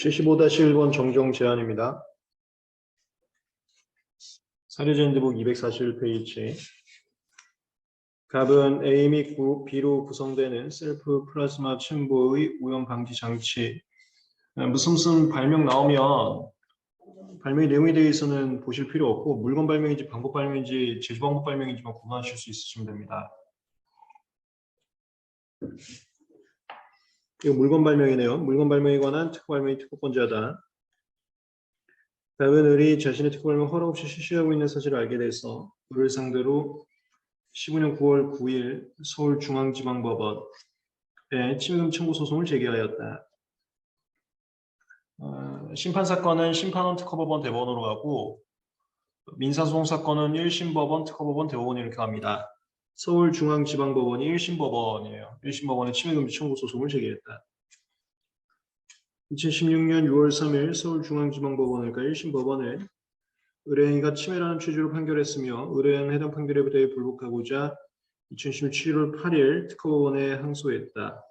75-1번 정정 제안입니다. 사례제인드북 241페이지. 갑은 A 및 B로 구성되는 셀프 플라즈마 챔버의 오염 방지 장치. 무슨 발명 나오면 발명의 내용에 대해서는 보실 필요 없고 물건 발명인지 방법 발명인지 제조 방법 발명인지만 구분하실 수 있으시면 됩니다. 이거 물건 발명이네요. 물건 발명에 관한 특허 발명이 특허권자다. 갑은 을이 자신의 특허 발명을 허락 없이 실시하고 있는 사실을 알게 돼서 을을 상대로 15년 9월 9일 서울중앙지방법원에 침해금 청구 소송을 제기하였다. 심판사건은 심판원 특허법원 대법원으로 가고 민사소송 사건은 1심 법원 특허법원 대법원 이렇게 갑니다. 서울중앙지방법원이 1심 법원이에요. 1심 법원에 침해금지 청구 소송을 제기했다. 2016년 6월 3일 서울중앙지방법원을 가 1심 법원에 의뢰인이 침해라는 취지로 판결했으며 의뢰인은 해당 판결에 대해 불복하고자 2016년 7월 8일 특허법원에 항소했다.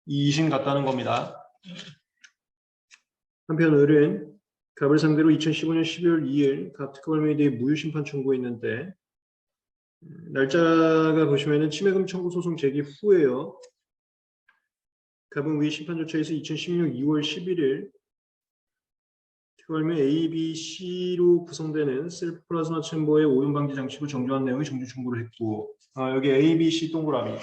2심 같다는 겁니다. 한편 을은 갑을 상대로 2015년 12월 2일 갑 특허발명에 대해 무효심판 청구했는데 날짜가 보시면은 침해금 청구 소송 제기 후에요. 갑은 위 심판 조처에서 2016년 2월 11일 특허발명 A, B, C로 구성되는 셀프 플라즈마 챔버의 오염 방지 장치로 정정한 내용의 정지 청구를 했고 여기 A, B, C 동그라미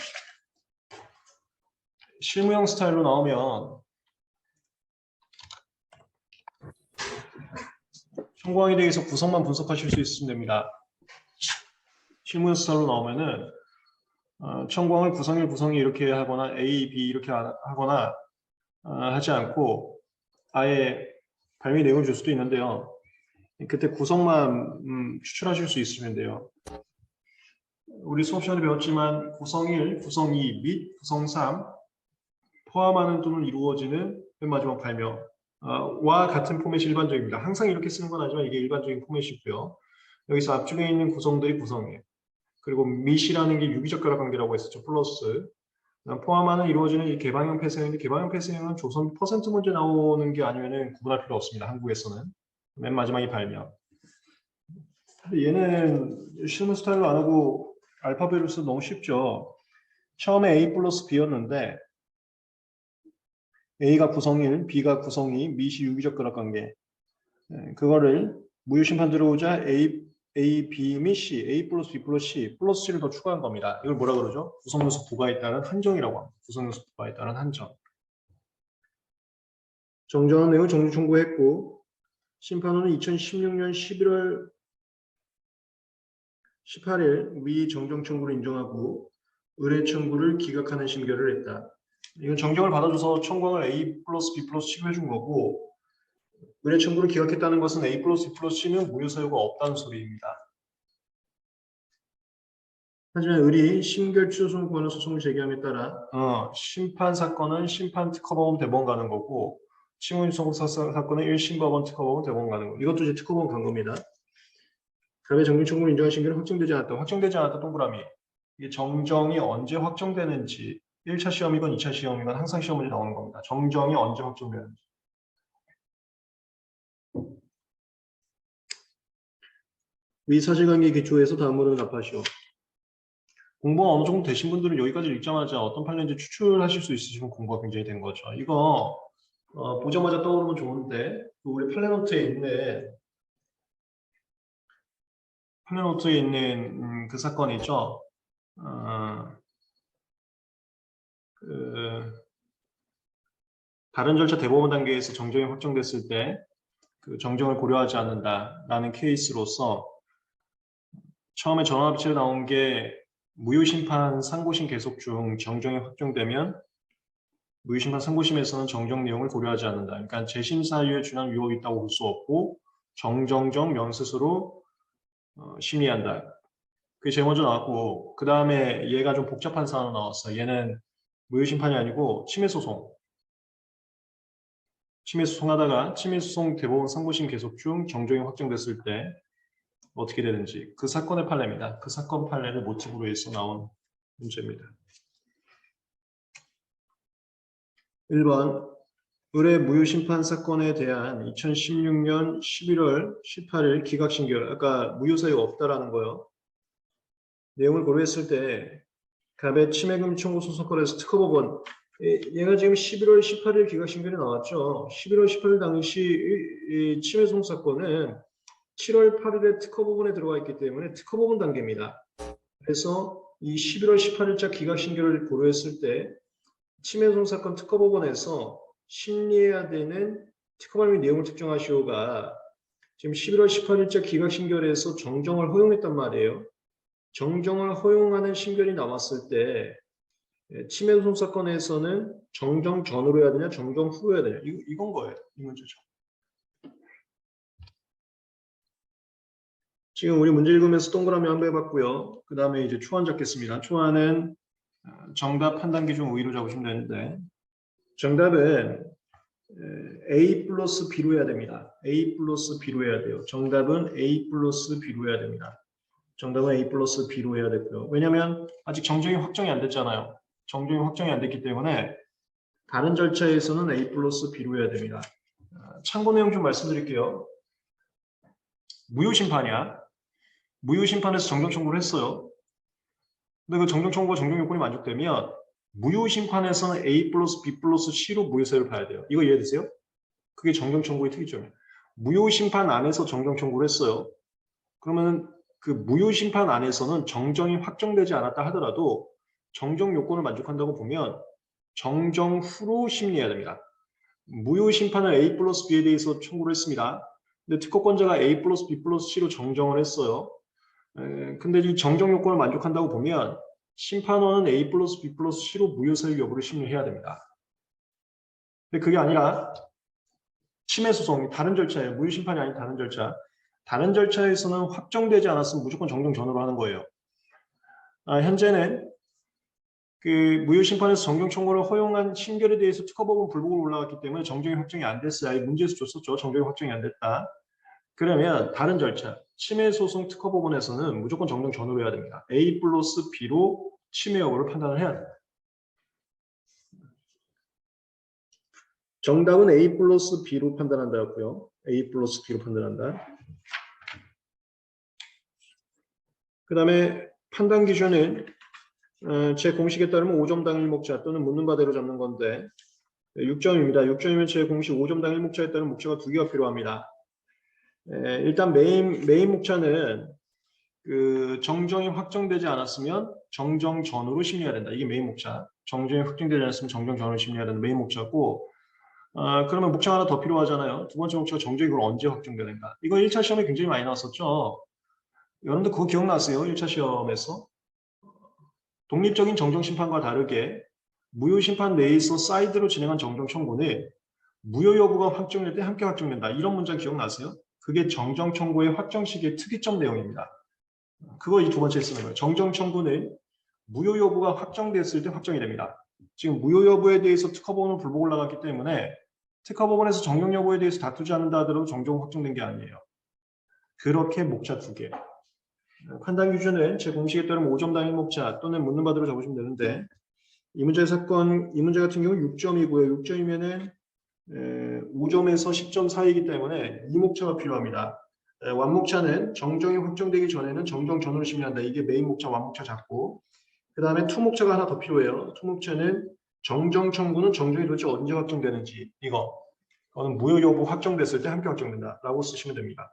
실무용 스타일로 나오면 청구항에 대해서 구성만 분석하실 수 있으면 됩니다. 실무용 스타일로 나오면은 청구항을 구성 1, 구성 2 이렇게 하거나 A, B 이렇게 하거나 하지 않고 아예 발명 내용을 줄 수도 있는데요. 그때 구성만 추출하실 수 있으면 돼요. 우리 수업 시간에 배웠지만 구성 1, 구성 2 및 구성 3 포함하는 또는 이루어지는 맨 마지막 발명 와 같은 포맷이 일반적입니다. 항상 이렇게 쓰는 건 아니지만 이게 일반적인 포맷이고요. 여기서 앞쪽에 있는 구성들이 구성이에요. 그리고 밋이라는 게 유기적결합 관계라고 했었죠. 플러스 포함하는 이루어지는 이 개방형 폐쇄형인데 개방형 폐쇄형은 조선 퍼센트 문제 나오는 게 아니면은 구분할 필요 없습니다. 한국에서는 맨 마지막이 발명. 얘는 실무 스타일로 안 하고 알파벳으로 써서 너무 쉽죠. 처음에 A 플러스 B였는데 A가 구성 1, B가 구성 2, 밋이 유기적 결합 관계. 그거를 무효심판 들어오자 A, B 및 C, A 플러스 B 플러스 C, 플러스 C를 더 추가한 겁니다. 이걸 뭐라 그러죠? 구성요소 부가 있다는 한정이라고 합니다. 구성요소 부가 있다는 한정. 정정한 내용을 정지 청구했고 심판원은 2016년 11월 18일 위 정정 청구를 인정하고 의뢰 청구를 기각하는 심결을 했다. 이건 정정을 받아줘서 청구를 A 플러스 B 플러스 C로 해준 거고 의뢰 청구를 기각했다는 것은 A 플러스 B 플러스 C는 무효 사유가 없다는 소리입니다. 하지만 을이 심결 취소송을 구하는 소송을 제기함에 따라 심판 사건은 심판 특허법원 대법원 가는 거고 침해소송 사건은 1심 법원 특허법원 대법원 가는 거. 이것도 이제 특허법원 간 겁니다. 갑의 정정 청구를 인정한 심결은 확정되지 않았다. 확정되지 않았다 동그라미. 이게 정정이 언제 확정되는지 1차 시험이건 2차 시험이건 항상 시험 문제 나오는 겁니다. 정정이 언제 확정되는지. 위 사실관계에 기초해서 다음으로 답하시오. 공부가 어느 정도 되신 분들은 여기까지 읽자마자 어떤 판례인지 추출하실 수 있으시면 공부가 굉장히 된 거죠. 이거 보자마자 떠오르면 좋은데 우리 판례노트에 있는 그 사건 있죠. 다른 절차 대법원 단계에서 정정이 확정됐을 때 그 정정을 고려하지 않는다라는 케이스로서 처음에 전원합의체로 나온 게 무효심판 상고심 계속 중 정정이 확정되면 무효심판 상고심에서는 정정 내용을 고려하지 않는다. 그러니까 재심사유에 준한 위법이 있다고 볼 수 없고 정정정 명스스로 심리한다. 그게 제일 먼저 나왔고 그 다음에 얘가 좀 복잡한 사안으로 나왔어. 얘는 무효심판이 아니고 침해소송. 침해소송하다가 침해소송 대법원 상고심 계속 중 정정이 확정됐을 때 어떻게 되는지 그 사건의 판례입니다. 그 사건 판례를 모티브로 해서 나온 문제입니다. 1번 의뢰 무효심판 사건에 대한 2016년 11월 18일 기각신결. 아까 무효사유가 없다라는 거요. 내용을 고려했을 때 갑의 침해금 청구 소송권에서 특허법원 얘가 지금 11월 18일 기각신결이 나왔죠. 11월 18일 당시 이 침해소송 사건은 7월 8일에 특허법원에 들어가 있기 때문에 특허법원 단계입니다. 그래서 이 11월 18일자 기각신결을 고려했을 때 침해소송 사건 특허법원에서 심리해야 되는 특허발 및 내용을 특정하시오가 지금 11월 18일자 기각신결에서 정정을 허용했단 말이에요. 정정을 허용하는 신결이 나왔을 때 침해소송 사건에서는 정정 전후로 해야 되냐 정정 후로 해야 되냐 이건 거예요. 이 문제죠. 지금 우리 문제 읽으면서 동그라미 한번 해봤고요. 그 다음에 이제 초안 잡겠습니다. 초안은 정답 판단 기준 우위로 잡으시면 되는데 정답은 A 플러스 B로 해야 됩니다. A 플러스 B로 해야 돼요. 정답은 A 플러스 B로 해야 됩니다. 정답은 A 플러스 B로 해야 되고요. 왜냐하면 아직 정정이 확정이 안 됐잖아요. 정정이 확정이 안 됐기 때문에 다른 절차에서는 A 플러스 B로 해야 됩니다. 참고 내용 좀 말씀드릴게요. 무효심판이야. 무효심판에서 정정 청구를 했어요. 근데 그 정정 청구가 정정 요건이 만족되면 무효심판에서는 A 플러스 B 플러스 C로 무효사유를 봐야 돼요. 이거 이해되세요? 그게 정정 청구의 특이점이에요. 무효심판 안에서 정정 청구를 했어요. 그러면 그 무효심판 안에서는 정정이 확정되지 않았다 하더라도 정정 요건을 만족한다고 보면 정정 후로 심리해야 됩니다. 무효심판을 A 플러스 B에 대해서 청구를 했습니다. 근데 특허권자가 A 플러스 B 플러스 C로 정정을 했어요. 근데 이 정정 요건을 만족한다고 보면 심판원은 A 플러스 B 플러스 C로 무효사유 여부를 심리해야 됩니다. 근데 그게 아니라 침해소송이 다른 절차예요. 무효심판이 아닌 다른 절차. 다른 절차에서는 확정되지 않았으면 무조건 정정 전후로 하는 거예요. 현재는 그 무효심판에서 정정 청구를 허용한 신결에 대해서 특허법은 불복으로 올라갔기 때문에 정정이 확정이 안 됐어요. 문제에서 줬었죠. 정정이 확정이 안 됐다. 그러면 다른 절차, 침해소송 특허법원에서는 무조건 정정 전후로 해야 됩니다. A 플러스 B로 침해 여부를 판단을 해야 됩니다. 정답은 A 플러스 B로 판단한다고요. A 플러스 B로 판단한다. 그 다음에 판단 기준은 제 공식에 따르면 5점 당 1목자 또는 묻는 바대로 잡는 건데 6점입니다. 6점이면 제 공식 5점 당 1목자에 따른 목차가 2개가 필요합니다. 일단 메인 목차는 그 정정이 확정되지 않았으면 정정 전후로 심리해야 된다. 이게 메인 목차. 정정이 확정되지 않았으면 정정 전후로 심리해야 된다. 메인 목차고 그러면 목차 하나 더 필요하잖아요. 두 번째 목차가 정정이 그걸 언제 확정되는가. 이거 1차 시험에 굉장히 많이 나왔었죠. 여러분들 그거 기억나세요? 1차 시험에서? 독립적인 정정심판과 다르게 무효심판 내에서 사이드로 진행한 정정 청구는 무효 여부가 확정될 때 함께 확정된다. 이런 문장 기억나세요? 그게 정정 청구의 확정 시기의 특이점 내용입니다. 그거 이 두 번째 쓰는 거예요. 정정 청구는 무효 여부가 확정됐을 때 확정이 됩니다. 지금 무효 여부에 대해서 특허법원은 불복 올라갔기 때문에 특허법원에서 정정 여부에 대해서 다투지 않는다 하더라도 정정 확정된 게 아니에요. 그렇게 목차 2개. 판단 기준은 제 공식에 따르면 5점 당 1목차 또는 묻는 바대로 잡으시면 되는데 이 문제 같은 경우는 6점이고요. 6점이면은 5점에서 10점 사이이기 때문에 2목차가 필요합니다. 완목차는 정정이 확정되기 전에는 정정 전후로 심리한다. 이게 메인 목차, 완목차 잡고 그 다음에 투목차가 하나 더 필요해요. 투목차는 정정 청구는 정정이 도대체 언제 확정되는지 이거는 무효 여부 확정됐을 때 함께 확정된다 라고 쓰시면 됩니다.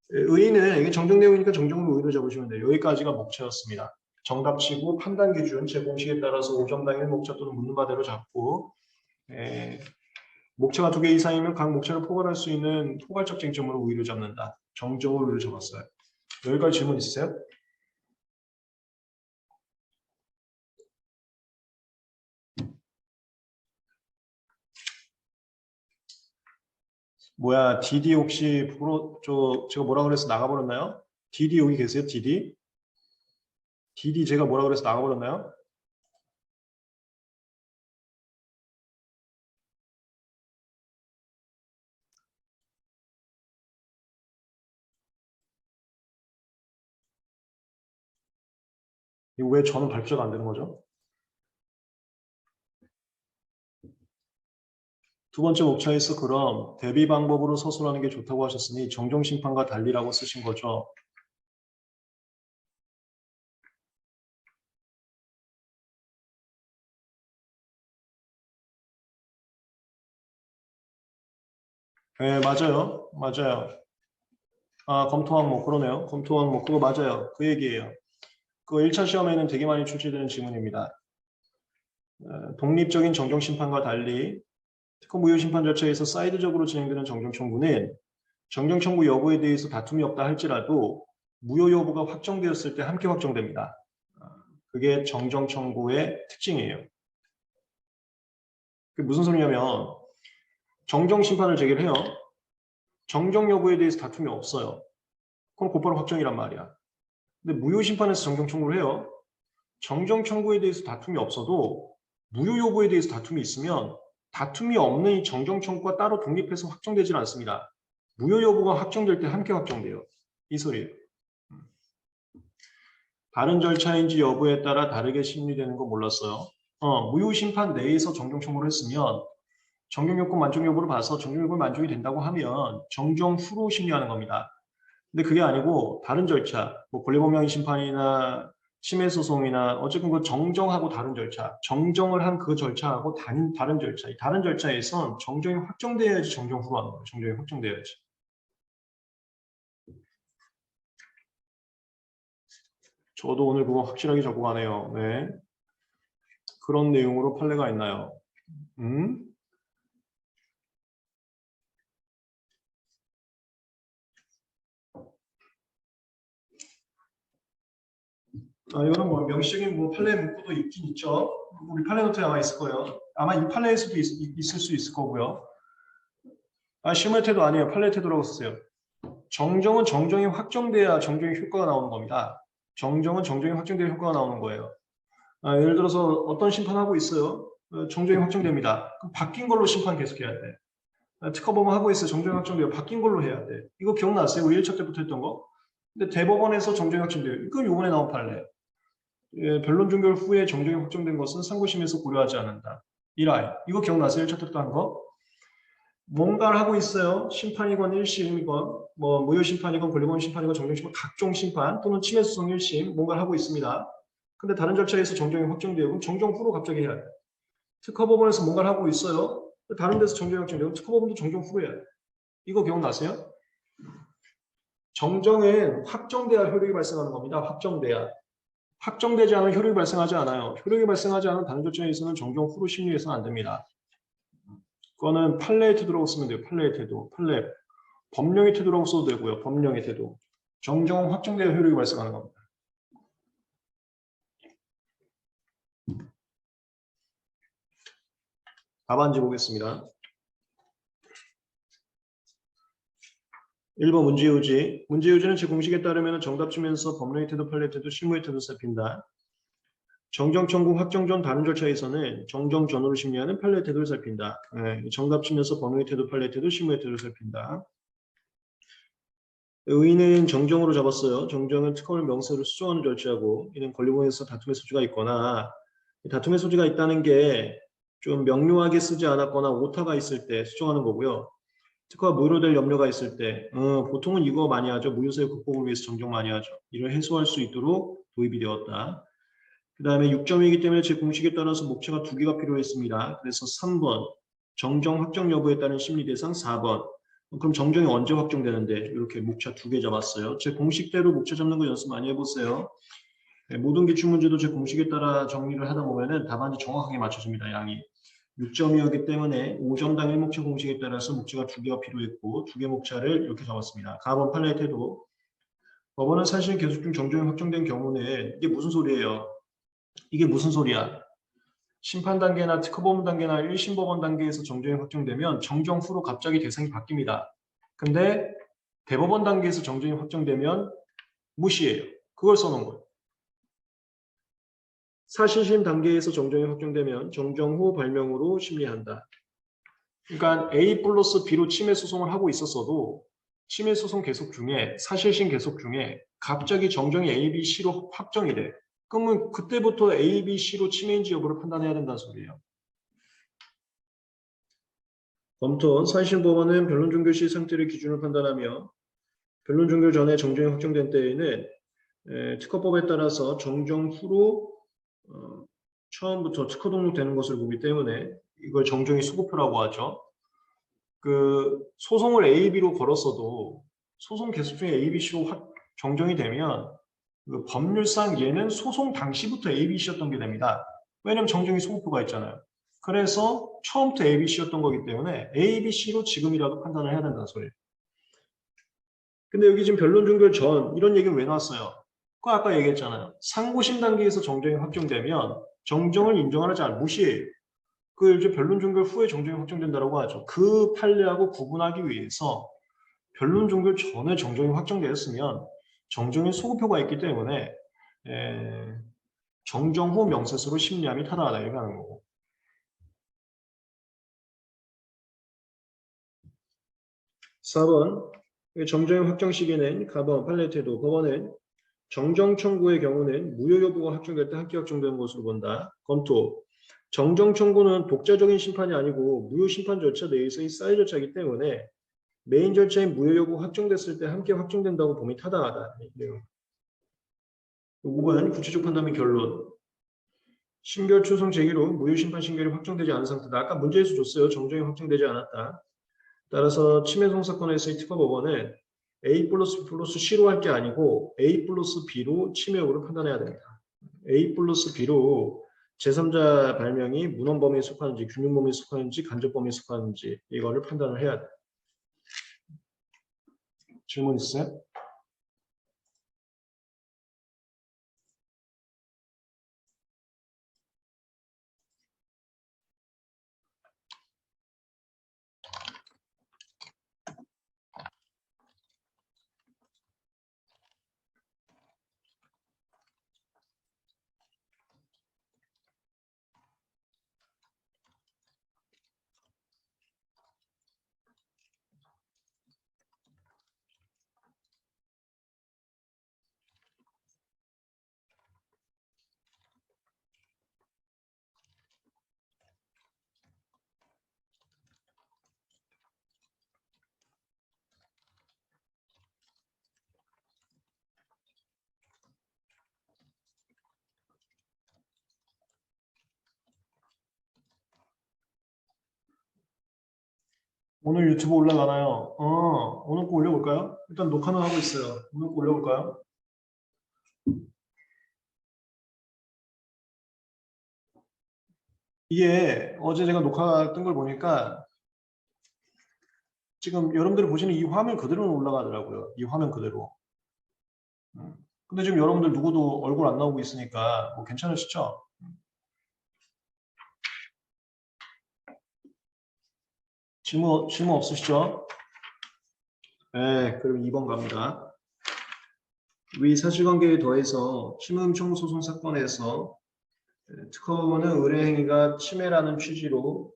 의의는 이게 정정 내용이니까 정정으로 의의를 잡으시면 돼요. 여기까지가 목차였습니다. 정답 치고 판단 기준 제 공식에 따라서 5점 당 1목차 또는 묻는 바대로 잡고 목차가 2개 이상이면 각 목차를 포괄할 수 있는 포괄적 쟁점으로 의의를 잡는다. 정정으로 의의를 잡았어요. 여기까지 질문 있으세요? 뭐야, DD 혹시 제가 뭐라 그래서 나가버렸나요? DD 여기 계세요? DD? DD 제가 뭐라 그래서 나가버렸나요? 이거 왜 저는 발표가 안 되는 거죠? 두 번째 목차에서 그럼 대비 방법으로 서술하는 게 좋다고 하셨으니 정정심판과 달리라고 쓰신 거죠. 네, 맞아요. 맞아요. 아, 검토 항목, 그러네요. 검토 항목, 그거 맞아요. 그 얘기예요. 그거 1차 시험에는 되게 많이 출제되는 지문입니다. 독립적인 정정심판과 달리 특허 무효 심판 절차에서 사이드적으로 진행되는 정정 청구는 정정 청구 여부에 대해서 다툼이 없다 할지라도 무효 여부가 확정되었을 때 함께 확정됩니다. 그게 정정 청구의 특징이에요. 그게 무슨 소리냐면 정정 심판을 제기를 해요. 정정 여부에 대해서 다툼이 없어요. 그럼 곧바로 확정이란 말이야. 근데 무효 심판에서 정정 청구를 해요. 정정 청구에 대해서 다툼이 없어도 무효 여부에 대해서 다툼이 있으면 다툼이 없는 이 정정 청구가 따로 독립해서 확정되지는 않습니다. 무효 여부가 확정될 때 함께 확정돼요. 이 소리예요. 다른 절차인지 여부에 따라 다르게 심리되는 거 몰랐어요. 무효 심판 내에서 정정 청구를 했으면 정정 요건 만족 여부를 봐서 정정 요건 만족이 된다고 하면 정정 후로 심리하는 겁니다. 근데 그게 아니고 다른 절차, 뭐 권리범용 심판이나 침해소송이나 어쨌든 그 정정하고 다른 절차, 정정을 한 그 절차하고 다른 절차, 이 다른 절차에선 정정이 확정돼야지 정정 후로 하는 거예요. 정정이 확정돼야지. 저도 오늘 그거 확실하게 적어가네요. 네. 그런 내용으로 판례가 있나요? 이거는 뭐 명시적인 뭐 판례 문구도 있긴 있죠. 우리 판례 노트에 아마 있을 거예요. 아마 이 판례에서도 있을 수 있을 거고요. 실무의 태도 아니에요. 판례 태도라고 쓰세요. 정정은 정정이 확정돼야 정정의 효과가 나오는 겁니다. 정정은 정정이 확정돼야 효과가 나오는 거예요. 예를 들어서 어떤 심판하고 있어요. 정정이 확정됩니다. 그럼 바뀐 걸로 심판 계속해야 돼. 특허법원 하고 있어요. 정정이 확정돼요. 바뀐 걸로 해야 돼. 이거 기억나세요? 우리 1차 때부터 했던 거? 근데 대법원에서 정정이 확정돼요. 이건 요번에 나온 판례예요. 변론 종결 후에 정정이 확정된 것은 상고심에서 고려하지 않는다. 1화. 이거 기억나세요? 1차 때부터 한 거? 뭔가를 하고 있어요. 심판이건 1심이건 뭐 무효심판이건 권리범 심판이건 정정심판 각종 심판 또는 침해소송 1심 뭔가를 하고 있습니다. 근데 다른 절차에서 정정이 확정되고 그럼 정정 후로 갑자기 해야 돼. 특허법원에서 뭔가를 하고 있어요. 다른 데서 정정이 확정되고 특허법원도 정정 후로 해야 돼. 이거 기억나세요? 정정은 확정돼야 효력이 발생하는 겁니다. 확정돼야. 확정되지 않으면 효력이 발생하지 않아요. 효력이 발생하지 않은 다른 절차에서는 정정 후로 심리해서는 안 됩니다. 그거는 판례의 태도라고 쓰면 돼요. 판례의 태도. 판례. 법령의 태도라고 써도 되고요. 법령의 태도. 정정 확정돼야 효력이 발생하는 겁니다. 답안지 보겠습니다. 1번 문제유지. 문제유지는 제 공식에 따르면 정답 주면서 법령의 태도, 판례의 태도, 실무의 태도 살핀다. 정정 청구 확정 전 다른 절차에서는 정정 전후를 심리하는 판례의 태도를 살핀다. 정답 치면서 법령의 태도, 판례의 태도, 실무의 태도를 살핀다. 의의는 정정으로 잡았어요. 정정은 특허를 명세로 수정하는 절차고 이는 권리법에서 다툼의 소지가 있거나 다툼의 소지가 있다는 게 좀 명료하게 쓰지 않았거나 오타가 있을 때 수정하는 거고요. 특허가 무효될 염려가 있을 때 보통은 이거 많이 하죠. 무효세 극복을 위해서 정정 많이 하죠. 이를 해소할 수 있도록 도입이 되었다. 그 다음에 6점이기 때문에 제 공식에 따라서 목차가 2개가 필요했습니다. 그래서 3번 정정 확정 여부에 따른 심리 대상 4번 그럼 정정이 언제 확정되는데 이렇게 목차 2개 잡았어요. 제 공식대로 목차 잡는 거 연습 많이 해보세요. 모든 기출문제도 제 공식에 따라 정리를 하다 보면은 답안이 정확하게 맞춰집니다. 양이. 6점이었기 때문에 5점당 1목차 공식에 따라서 목차가 2개가 필요했고 2개 목차를 이렇게 잡았습니다. 가번 판례의 태도. 법원은 사실 계속 중 정정이 확정된 경우는 이게 무슨 소리예요? 이게 무슨 소리야? 심판 단계나 특허법원 단계나 1심 법원 단계에서 정정이 확정되면 정정 후로 갑자기 대상이 바뀝니다. 근데 대법원 단계에서 정정이 확정되면 무시해요. 그걸 써놓은 거예요. 사실심 단계에서 정정이 확정되면 정정 후 발명으로 심리한다. 그러니까 A 플러스 B로 침해 소송을 하고 있었어도 침해 소송 계속 중에 사실심 계속 중에 갑자기 정정이 A, B, C로 확정이 돼. 그러면 그때부터 A, B, C로 침해인지 여부를 판단해야 된다는 소리예요. 검토. 사실법원은 변론 종결 시 상태를 기준으로 판단하며 변론 종결 전에 정정이 확정된 때에는 특허법에 따라서 정정 후로 처음부터 특허 등록되는 것을 보기 때문에 이걸 정정이 수고표라고 하죠. 그 소송을 A, B로 걸었어도 소송 계속 중에 A, B, C로 정정이 되면 그 법률상 얘는 소송 당시부터 A, B, C였던 게 됩니다. 왜냐면 정정이 수고표가 있잖아요. 그래서 처음부터 A, B, C였던 거기 때문에 A, B, C로 지금이라도 판단을 해야 된다는 소리예요. 근데 여기 지금 변론 종결 전 이런 얘기는 왜 나왔어요? 그 아까 얘기했잖아요. 상고심 단계에서 정정이 확정되면 정정을 인정하지 않아 무시해요. 그 이제 변론 종결 후에 정정이 확정된다고 하죠. 그 판례하고 구분하기 위해서 변론 종결 전에 정정이 확정되었으면 정정의 소급표가 있기 때문에 정정 후 명세서로 심리함이 타당하다 이렇게 하는 거고. (4번) 정정의 확정 시기는 가번, 판례태도, 법원은 정정 청구의 경우는 무효 여부가 확정될 때 함께 확정되는 것으로 본다. 검토. 정정 청구는 독자적인 심판이 아니고 무효 심판 절차 내에서의 사이 절차이기 때문에 메인 절차인 무효 여부 확정됐을 때 함께 확정된다고 봄이 타당하다. 5번 구체적 판단 및 결론. 심결 초성 제기로 무효 심판 신결이 확정되지 않은 상태다. 아까 문제에서 줬어요. 정정이 확정되지 않았다. 따라서 침해송 사건에서의 특허법원은 A 플러스 B 플러스 C로 할 게 아니고 A 플러스 B로 침해 여부를 판단해야 됩니다. A 플러스 B로 제3자 발명이 문헌범위에 속하는지 균형범위에 속하는지 간접범위에 속하는지 이거를 판단을 해야 돼. 질문 있어요? 오늘 유튜브 올라가나요? 오늘 거 올려볼까요? 일단 녹화는 하고 있어요. 오늘 거 올려볼까요? 이게 어제 제가 녹화 뜬 걸 보니까 지금 여러분들이 보시는 이 화면 그대로는 올라가더라고요. 이 화면 그대로. 근데 지금 여러분들 누구도 얼굴 안 나오고 있으니까 뭐 괜찮으시죠? 질문 없으시죠? 네, 그럼 2번 갑니다. 위 사실관계에 더해서 침해음청 소송 사건에서 특허법원은 의뢰행위가 침해라는 취지로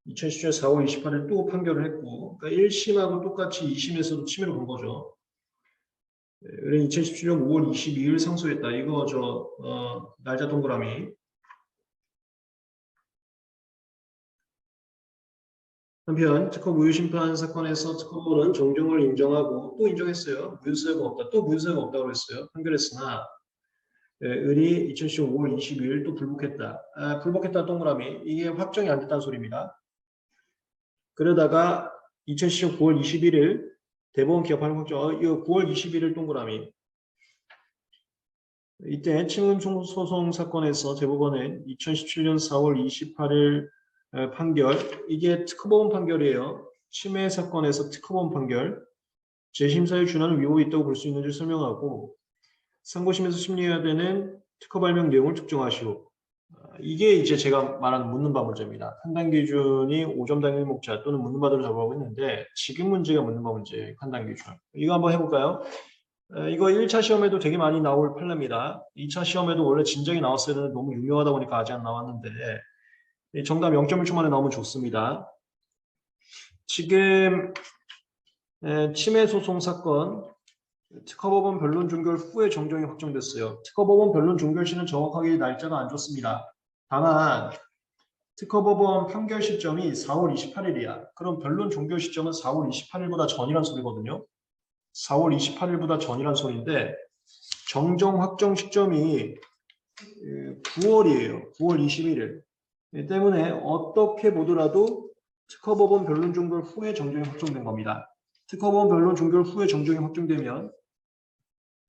2017년 4월 28일 또 판결을 했고, 그러니까 1심하고 똑같이 2심에서도 침해를 본 거죠. 의뢰인 2017년 5월 22일 상소했다. 이거 날짜 동그라미. 한편 특허 무효심판 사건에서 특허법원은 정정을 인정하고 또 인정했어요. 무효사유가 없다. 또 무효사유가 없다고 했어요. 판결했으나 을이 2010년 5월 22일 또 불복했다. 불복했다 동그라미. 이게 확정이 안 됐다는 소리입니다. 그러다가 2010년 9월 21일 대법원 기합하는 확정. 이거 9월 21일 동그라미. 이때 침해음청 소송 사건에서 대법원은 2017년 4월 28일 판결, 이게 특허법원 판결이에요. 침해 사건에서 특허법원 판결, 재심사에 준하는 위법이 있다고 볼 수 있는지 설명하고 상고심에서 심리해야 되는 특허 발명 내용을 특정하시오. 이게 이제 제가 말하는 묻는 바 문제입니다. 판단 기준이 5점 당일 목차 또는 묻는 바대로 잡아오고 있는데 지금 문제가 묻는 바 문제 판단 기준. 이거 한번 해볼까요? 이거 1차 시험에도 되게 많이 나올 판례입니다. 2차 시험에도 원래 진작에 나왔어야 되는데 너무 유명하다 보니까 아직 안 나왔는데 정답 0.1초 만에 나오면 좋습니다. 지금 침해 소송 사건 특허법원 변론 종결 후에 정정이 확정됐어요. 특허법원 변론 종결 시는 정확하게 날짜가 안 좋습니다. 다만 특허법원 판결 시점이 4월 28일이야. 그럼 변론 종결 시점은 4월 28일보다 전이란 소리거든요. 4월 28일보다 전이란 소리인데 정정 확정 시점이 9월이에요. 9월 21일. 때문에 어떻게 보더라도 특허법원 변론 종결 후에 정정이 확정된 겁니다. 특허법원 변론 종결 후에 정정이 확정되면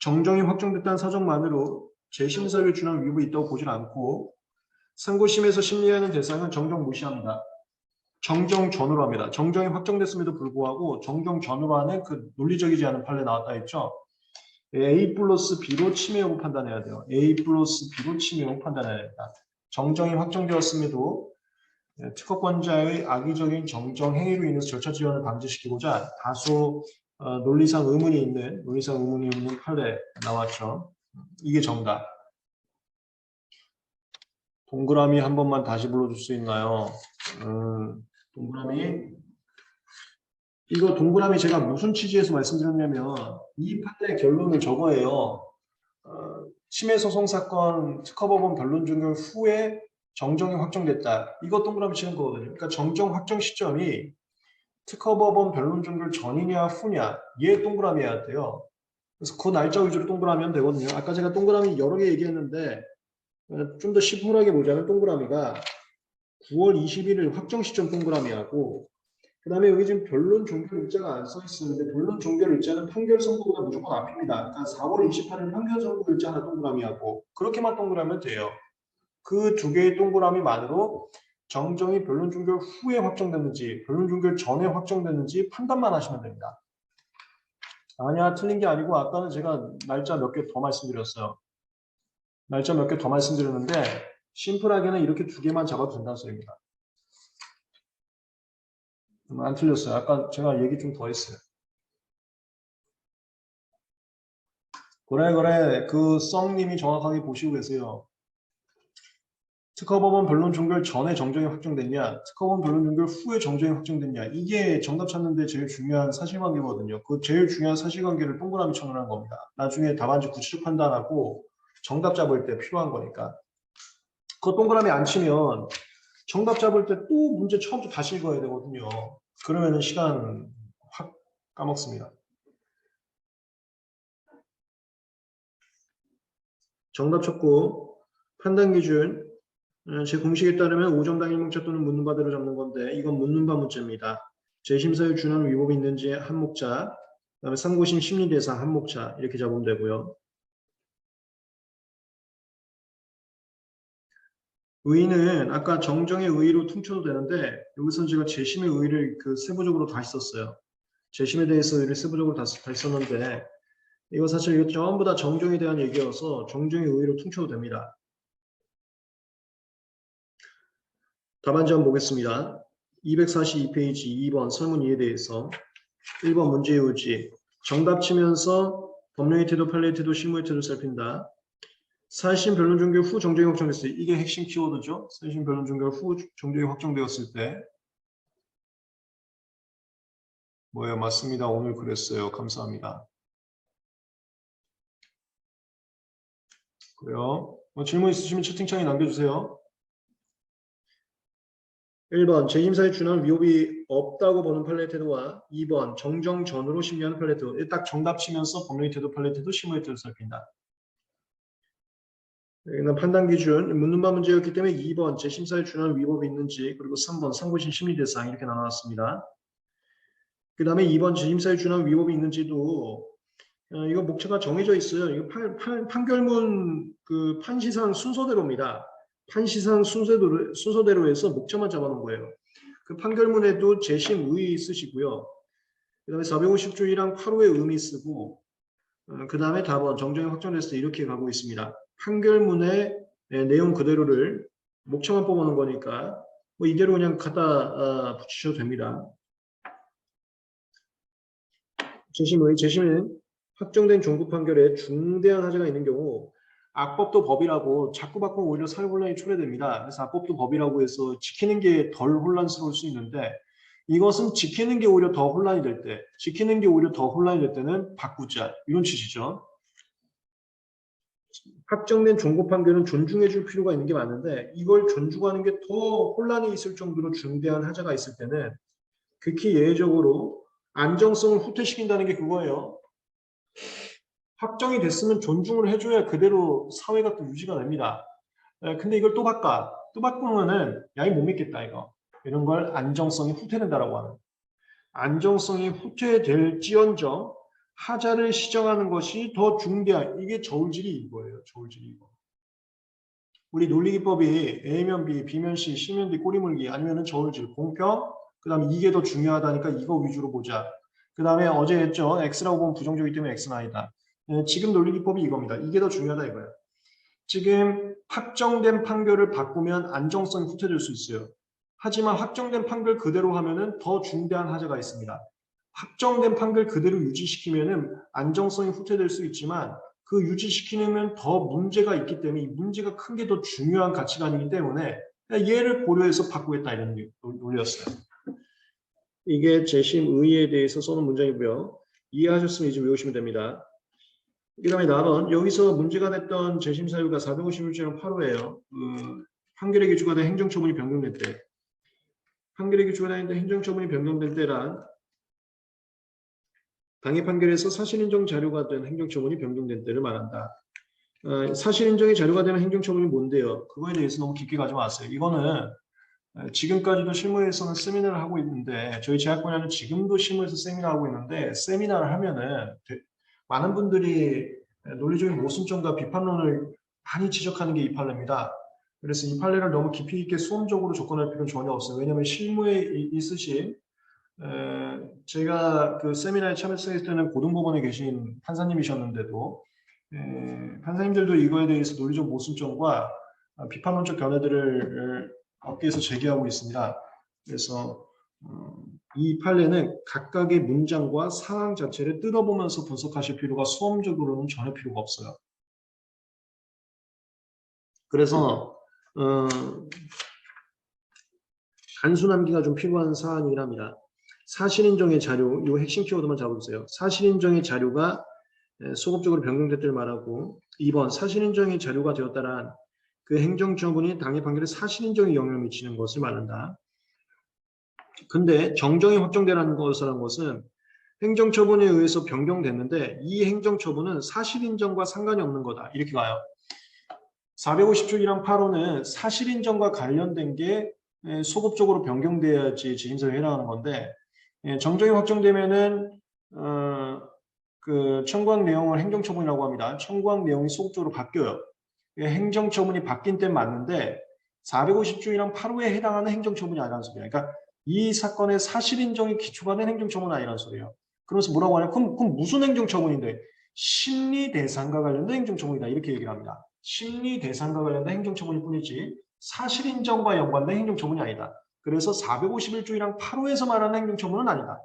정정이 확정됐다는 사정만으로 재심사를 준한 위법이 있다고 보질 않고 상고심에서 심리하는 대상은 정정 무시합니다. 정정 전후로 합니다. 정정이 확정됐음에도 불구하고 정정 전후로 하는 그 논리적이지 않은 판례 나왔다 했죠. A 플러스 B로 침해 여부 판단해야 돼요. A 플러스 B로 침해 여부 판단해야 됩니다. 정정이 확정되었음에도 특허권자의 악의적인 정정 행위로 인해서 절차 지연을 방지시키고자 다소 논리상 의문이 있는 판례 나왔죠. 이게 정답. 동그라미 한 번만 다시 불러줄 수 있나요? 동그라미. 이거 동그라미 제가 무슨 취지에서 말씀드렸냐면 이 판례의 결론을 저거예요. 침해소송 사건 특허법원 변론 종결 후에 정정이 확정됐다. 이거 동그라미 치는 거거든요. 그러니까 정정 확정 시점이 특허법원 변론 종결 전이냐 후냐 얘 동그라미 해야 돼요. 그래서 그 날짜 위주로 동그라미 하면 되거든요. 아까 제가 동그라미 여러 개 얘기했는데 좀 더 심플하게 보자면 동그라미가 9월 21일 확정 시점 동그라미하고 그 다음에 여기 지금 변론 종결 일자가 안 써 있었는데 변론 종결 일자는 판결 선고보다 무조건 앞입니다. 그러니까 4월 28일 판결 선고 일자 하나 동그라미하고 그렇게만 동그라미면 돼요. 그 두 개의 동그라미만으로 정정이 변론 종결 후에 확정됐는지 변론 종결 전에 확정됐는지 판단만 하시면 됩니다. 아니야 틀린 게 아니고 아까는 제가 날짜 몇 개 더 말씀드렸어요. 날짜 몇 개 더 말씀드렸는데 심플하게는 이렇게 두 개만 잡아도 된다는 소리입니다. 안 틀렸어요. 아까 제가 얘기 좀 더 했어요. 그래 그 썸님이 정확하게 보시고 계세요. 특허법원 변론 종결 전에 정정이 확정됐냐 특허법원 변론 종결 후에 정정이 확정됐냐 이게 정답 찾는데 제일 중요한 사실관계거든요. 그 제일 중요한 사실관계를 동그라미 쳐놓은 겁니다. 나중에 답안지 구체적 판단하고 정답 잡을 때 필요한 거니까. 그 동그라미 안 치면 정답 잡을 때 또 문제 처음부터 다시 읽어야 되거든요. 그러면은 시간 확 까먹습니다. 정답 찾고 판단 기준 제 공식에 따르면 5점당 1목자 또는 묻는 바대로 잡는 건데 이건 묻는 바 문제입니다. 재심사에 준하는 위법이 있는지 한 목자, 그다음에 상고심 심리 대상 한 목자 이렇게 잡으면 되고요. 의의는 아까 정정의 의의로 퉁쳐도 되는데 여기서 제가 재심의 의의를 그 세부적으로 다시 썼어요. 재심에 대해서 의의를 세부적으로 다시 썼는데 이거 사실 이거 전부 다 정정에 대한 얘기여서 정정의 의의로 퉁쳐도 됩니다. 답안지 한번 보겠습니다. 242페이지 2번 설문 2에 대해서 1번 문제의 요지 정답 치면서 법령의 태도, 판례의 태도, 실무의 태도를 살핀다. 사심 변론 종결 후 정정이 확정됐을 때 이게 핵심 키워드죠. 사심 변론 종결 후 정정이 확정되었을 때 뭐예요? 맞습니다. 오늘 그랬어요. 감사합니다. 그래요. 질문 있으시면 채팅창에 남겨주세요. 1번 재심사에 준하는 위법이 없다고 보는 판례의 태도와 2번 정정 전으로 심리하는 판례의 태도. 딱 정답 치면서 법령의 태도, 판례의 태도, 실무의 태도를 살핀다. 여기는 판단 기준 묻는 바 문제였기 때문에 2번 재심사에 준하는 위법이 있는지 그리고 3번 상고심 심리 대상 이렇게 나눠놨습니다. 그 다음에 2번 재심사에 준하는 위법이 있는지도 이거 목차가 정해져 있어요. 이거 판결문 그 판시상 순서대로입니다. 판시상 순서대로 해서 목차만 잡아놓은 거예요. 그 판결문에도 재심 의의 쓰시고요. 그 다음에 450조 1항 8호의 의미 쓰고 그 다음에 답은 정정이 확정됐을 때 이렇게 가고 있습니다. 판결문의 내용 그대로를 목차만 뽑아놓은 거니까 뭐 이대로 그냥 갖다 붙이셔도 됩니다. 재심은 확정된 종부 판결에 중대한 하자가 있는 경우 악법도 법이라고 자꾸 바꾸면 오히려 사회 혼란이 초래됩니다. 그래서 악법도 법이라고 해서 지키는 게 덜 혼란스러울 수 있는데 이것은 지키는 게 오히려 더 혼란이 될 때는 바꾸자 이런 취지죠. 확정된 종고 판결은 존중해 줄 필요가 있는 게 맞는데 이걸 존중하는 게 더 혼란이 있을 정도로 중대한 하자가 있을 때는 극히 예외적으로 안정성을 후퇴시킨다는 게 그거예요. 확정이 됐으면 존중을 해줘야 그대로 사회가 또 유지가 됩니다. 근데 이걸 또 바꿔. 또 바꾸면은 야, 이거 못 믿겠다 이거. 이런 걸 안정성이 후퇴된다라고 하는. 안정성이 후퇴될지언정 하자를 시정하는 것이 더 중대한 이게 저울질이 이거예요. 저울질이 이거. 우리 논리기법이 A면 B, B면 C, C면 D 꼬리물기 아니면은 저울질, 공평, 그 다음에 이게 더 중요하다니까 이거 위주로 보자. 그 다음에 어제 했죠. X라고 보면 부정적이기 때문에 X는 아니다. 지금 논리기법이 이겁니다. 이게 더 중요하다 이거예요. 지금 확정된 판결을 바꾸면 안정성이 후퇴될 수 있어요. 하지만 확정된 판결 그대로 하면은 더 중대한 하자가 있습니다. 확정된 판결 그대로 유지시키면은 안정성이 후퇴될 수 있지만 그 유지시키면 더 문제가 있기 때문에 이 문제가 큰 게 더 중요한 가치관이기 때문에 얘를 고려해서 바꾸겠다 이런 논리였어요. 이게 재심 의의에 대해서 써놓은 문장이고요. 이해하셨으면 이제 외우시면 됩니다. 그 다음에 4번 여기서 문제가 됐던 재심 사유가 451조랑 8호예요. 판결의 기초가 된 행정처분이 변경될 때 판결의 기초가 된 행정처분이 변경될 때란 당해 판결에서 사실인정 자료가 된 행정처분이 변경된 때를 말한다. 사실인정의 자료가 되는 행정처분이 뭔데요? 그거에 대해서 너무 깊게 가지 마세요. 이거는 지금까지도 실무에서는 세미나를 하고 있는데 저희 제약 분야는 지금도 실무에서 세미나를 하고 있는데 세미나를 하면은 많은 분들이 논리적인 모순점과 비판론을 많이 지적하는 게 이 판례입니다. 그래서 이 판례를 너무 깊이 있게 수험적으로 접근할 필요는 전혀 없어요. 왜냐하면 실무에 있으신 제가 그 세미나에 참여했을 때는 고등법원에 계신 판사님이셨는데도 판사님들도 이거에 대해서 논리적 모순점과 비판론적 견해들을 업계에서 제기하고 있습니다. 그래서 이 판례는 각각의 문장과 상황 자체를 뜯어보면서 분석하실 필요가 수험적으로는 전혀 필요가 없어요. 그래서 단순함기가 좀 필요한 사안이긴 합니다. 사실인정의 자료, 이 핵심 키워드만 잡아주세요. 사실인정의 자료가 소급적으로 변경됐다를 말하고 2번 사실인정의 자료가 되었다란 그 행정처분이 당해 판결에 사실인정에 영향을 미치는 것을 말한다. 근데 정정이 확정되라는 것은 행정처분에 의해서 변경됐는데 이 행정처분은 사실인정과 상관이 없는 거다. 이렇게 가요. 450조 1항 8호는 사실인정과 관련된 게 소급적으로 변경돼야지 지심사유에 해당하는 건데 정정이 확정되면은 그 청구한 내용을 행정처분이라고 합니다. 청구한 내용이 소급적으로 바뀌어요. 행정처분이 바뀐 때 맞는데 450조 1항 8호에 해당하는 행정처분이 아니라는 소리예요. 그러니까 이 사건의 사실인정이 기초가 된 행정처분은 아니라는 소리예요. 그러면서 뭐라고 하냐? 그럼 무슨 행정처분인데? 심리 대상과 관련된 행정처분이다. 이렇게 얘기를 합니다. 심리 대상과 관련된 행정처분일 뿐이지 사실인정과 연관된 행정처분이 아니다. 그래서 451조 1항 8호에서 말하는 행정처분은 아니다.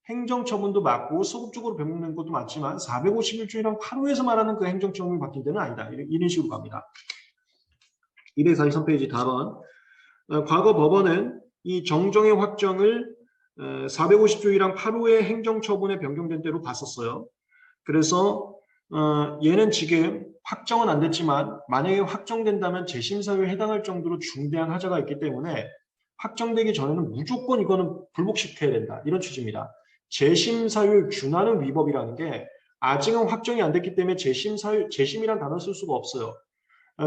행정처분도 맞고 소급적으로 변경된 것도 맞지만 451조 1항 8호에서 말하는 그 행정처분이 바뀐 데는 아니다. 이런 식으로 갑니다. 243페이지 답은 과거 법원은 이 정정의 확정을 450조 1항 8호의 행정처분에 변경된 대로 봤었어요. 그래서 얘는 지금 확정은 안 됐지만 만약에 확정된다면 재심사유에 해당할 정도로 중대한 하자가 있기 때문에 확정되기 전에는 무조건 이거는 불복시켜야 된다. 이런 취지입니다. 재심사유를 준하는 위법이라는 게 아직은 확정이 안 됐기 때문에 재심이란 단어를 쓸 수가 없어요.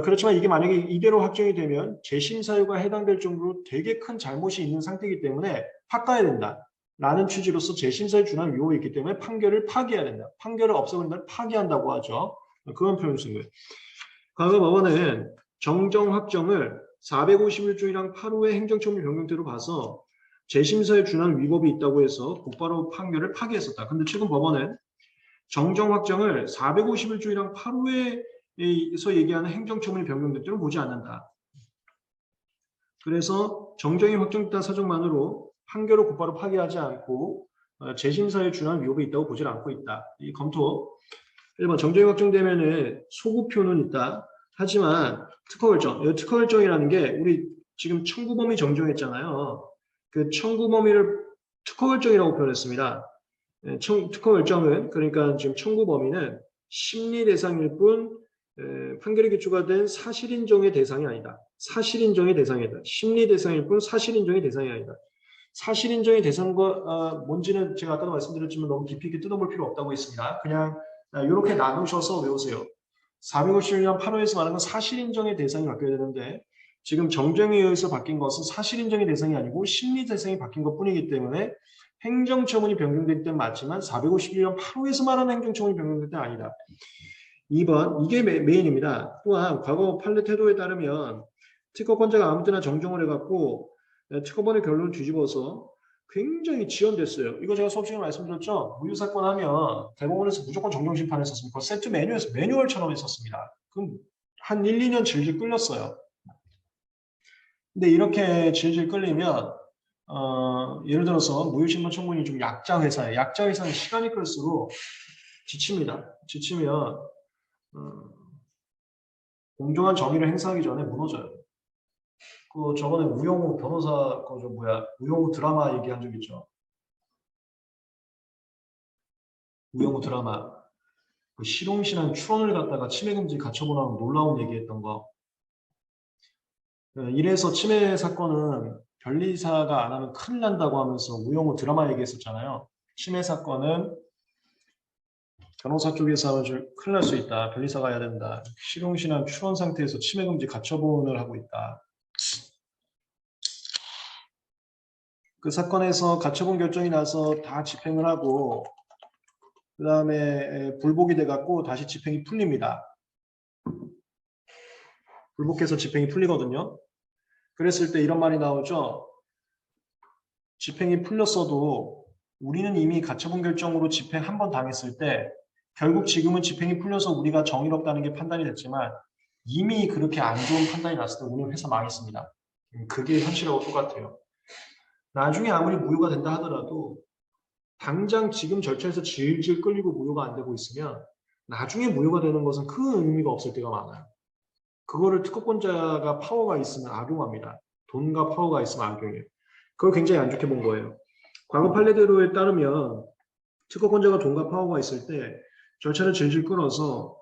그렇지만 이게 만약에 이대로 확정이 되면 재심 사유가 해당될 정도로 되게 큰 잘못이 있는 상태이기 때문에 바꿔야 된다. 라는 취지로서 재심 사유 준하는 위법이 있기 때문에 판결을 파기해야 된다. 판결을 없애버린다면 파기한다고 하죠. 그런 표현을 쓴 거예요. 과거 법원은 정정 확정을 451조 1항 8호의 행정처분 변경태로 봐서 재심 사유 준하는 위법이 있다고 해서 곧바로 판결을 파기했었다. 근데 최근 법원은 정정 확정을 451조 1항 8호에서 얘기하는 행정처분이 변경된 때는 보지 않는다. 그래서 정정이 확정됐다는 사정만으로 판결을 곧바로 파기하지 않고 재심사에 준하는 위법이 있다고 보질 않고 있다. 이 검토 1번 정정이 확정되면은 소급표는 있다. 하지만 특허결정, 특허결정이라는 게 우리 지금 청구범위 정정했잖아요. 그 청구범위를 특허결정이라고 표현했습니다. 특허 결정은 그러니까 지금 청구 범위는 심리 대상일 뿐 판결의 기초가 된 사실인정의 대상이 아니다. 사실인정의 대상이다. 심리 대상일 뿐 사실인정의 대상이 아니다. 사실인정의 대상과 뭔지는 제가 아까도 말씀드렸지만 너무 깊이 있게 뜯어볼 필요 없다고 했습니다. 그냥 이렇게 나누셔서 외우세요. 451년 8호에서 말하는 건 사실인정의 대상이 바뀌어야 되는데 지금 정정에 의해서 바뀐 것은 사실인정의 대상이 아니고 심리 대상이 바뀐 것뿐이기 때문에 행정처분이 변경될 때는 맞지만 451년 8호에서 말하는 행정처분이 변경될 때는 아니다. 2번 이게 메인입니다. 또한 과거 판례 태도에 따르면 특허권자가 아무 때나 정정을 해갖고 특허번의 결론을 뒤집어서 굉장히 지연됐어요. 이거 제가 수업 시간에 말씀드렸죠. 무효사건 하면 대법원에서 무조건 정정심판을 했었습니다. 세트 매뉴얼처럼 했었습니다. 그럼 한 1, 2년 질질 끌렸어요. 근데 이렇게 질질 끌리면 예를 들어서 무효심판 청구인이 좀 약자 회사예요. 약자 회사는 시간이 끌수록 지칩니다. 지치면 공정한 정의를 행사하기 전에 무너져요. 저번에 우영우 변호사 우영우 드라마 얘기한 적 있죠. 우영우 드라마 실용신한 추론을 갖다가 침해금지 가처분하고 놀라운 얘기했던 거. 이래서 침해 사건은 변리사가 안 하면 큰일 난다고 하면서 우영우 드라마 얘기했었잖아요. 침해 사건은 변호사 쪽에서 하면 큰일 날 수 있다. 변리사가 해야 된다. 실용신한 추론 상태에서 침해금지 가처분을 하고 있다. 그 사건에서 가처분 결정이 나서 다 집행을 하고 그 다음에 불복이 돼갖고 다시 집행이 풀립니다. 불복해서 집행이 풀리거든요. 그랬을 때 이런 말이 나오죠. 집행이 풀렸어도 우리는 이미 가처분 결정으로 집행 한 번 당했을 때 결국 지금은 집행이 풀려서 우리가 정의롭다는 게 판단이 됐지만 이미 그렇게 안 좋은 판단이 났을 때 우리는 회사 망했습니다. 그게 현실하고 똑같아요. 나중에 아무리 무효가 된다 하더라도 당장 지금 절차에서 질질 끌리고 무효가 안 되고 있으면 나중에 무효가 되는 것은 큰 의미가 없을 때가 많아요. 그거를 특허권자가 파워가 있으면 악용합니다. 돈과 파워가 있으면 악용해요. 그걸 굉장히 안 좋게 본 거예요. 과거 판례대로에 따르면 특허권자가 돈과 파워가 있을 때 절차를 질질 끌어서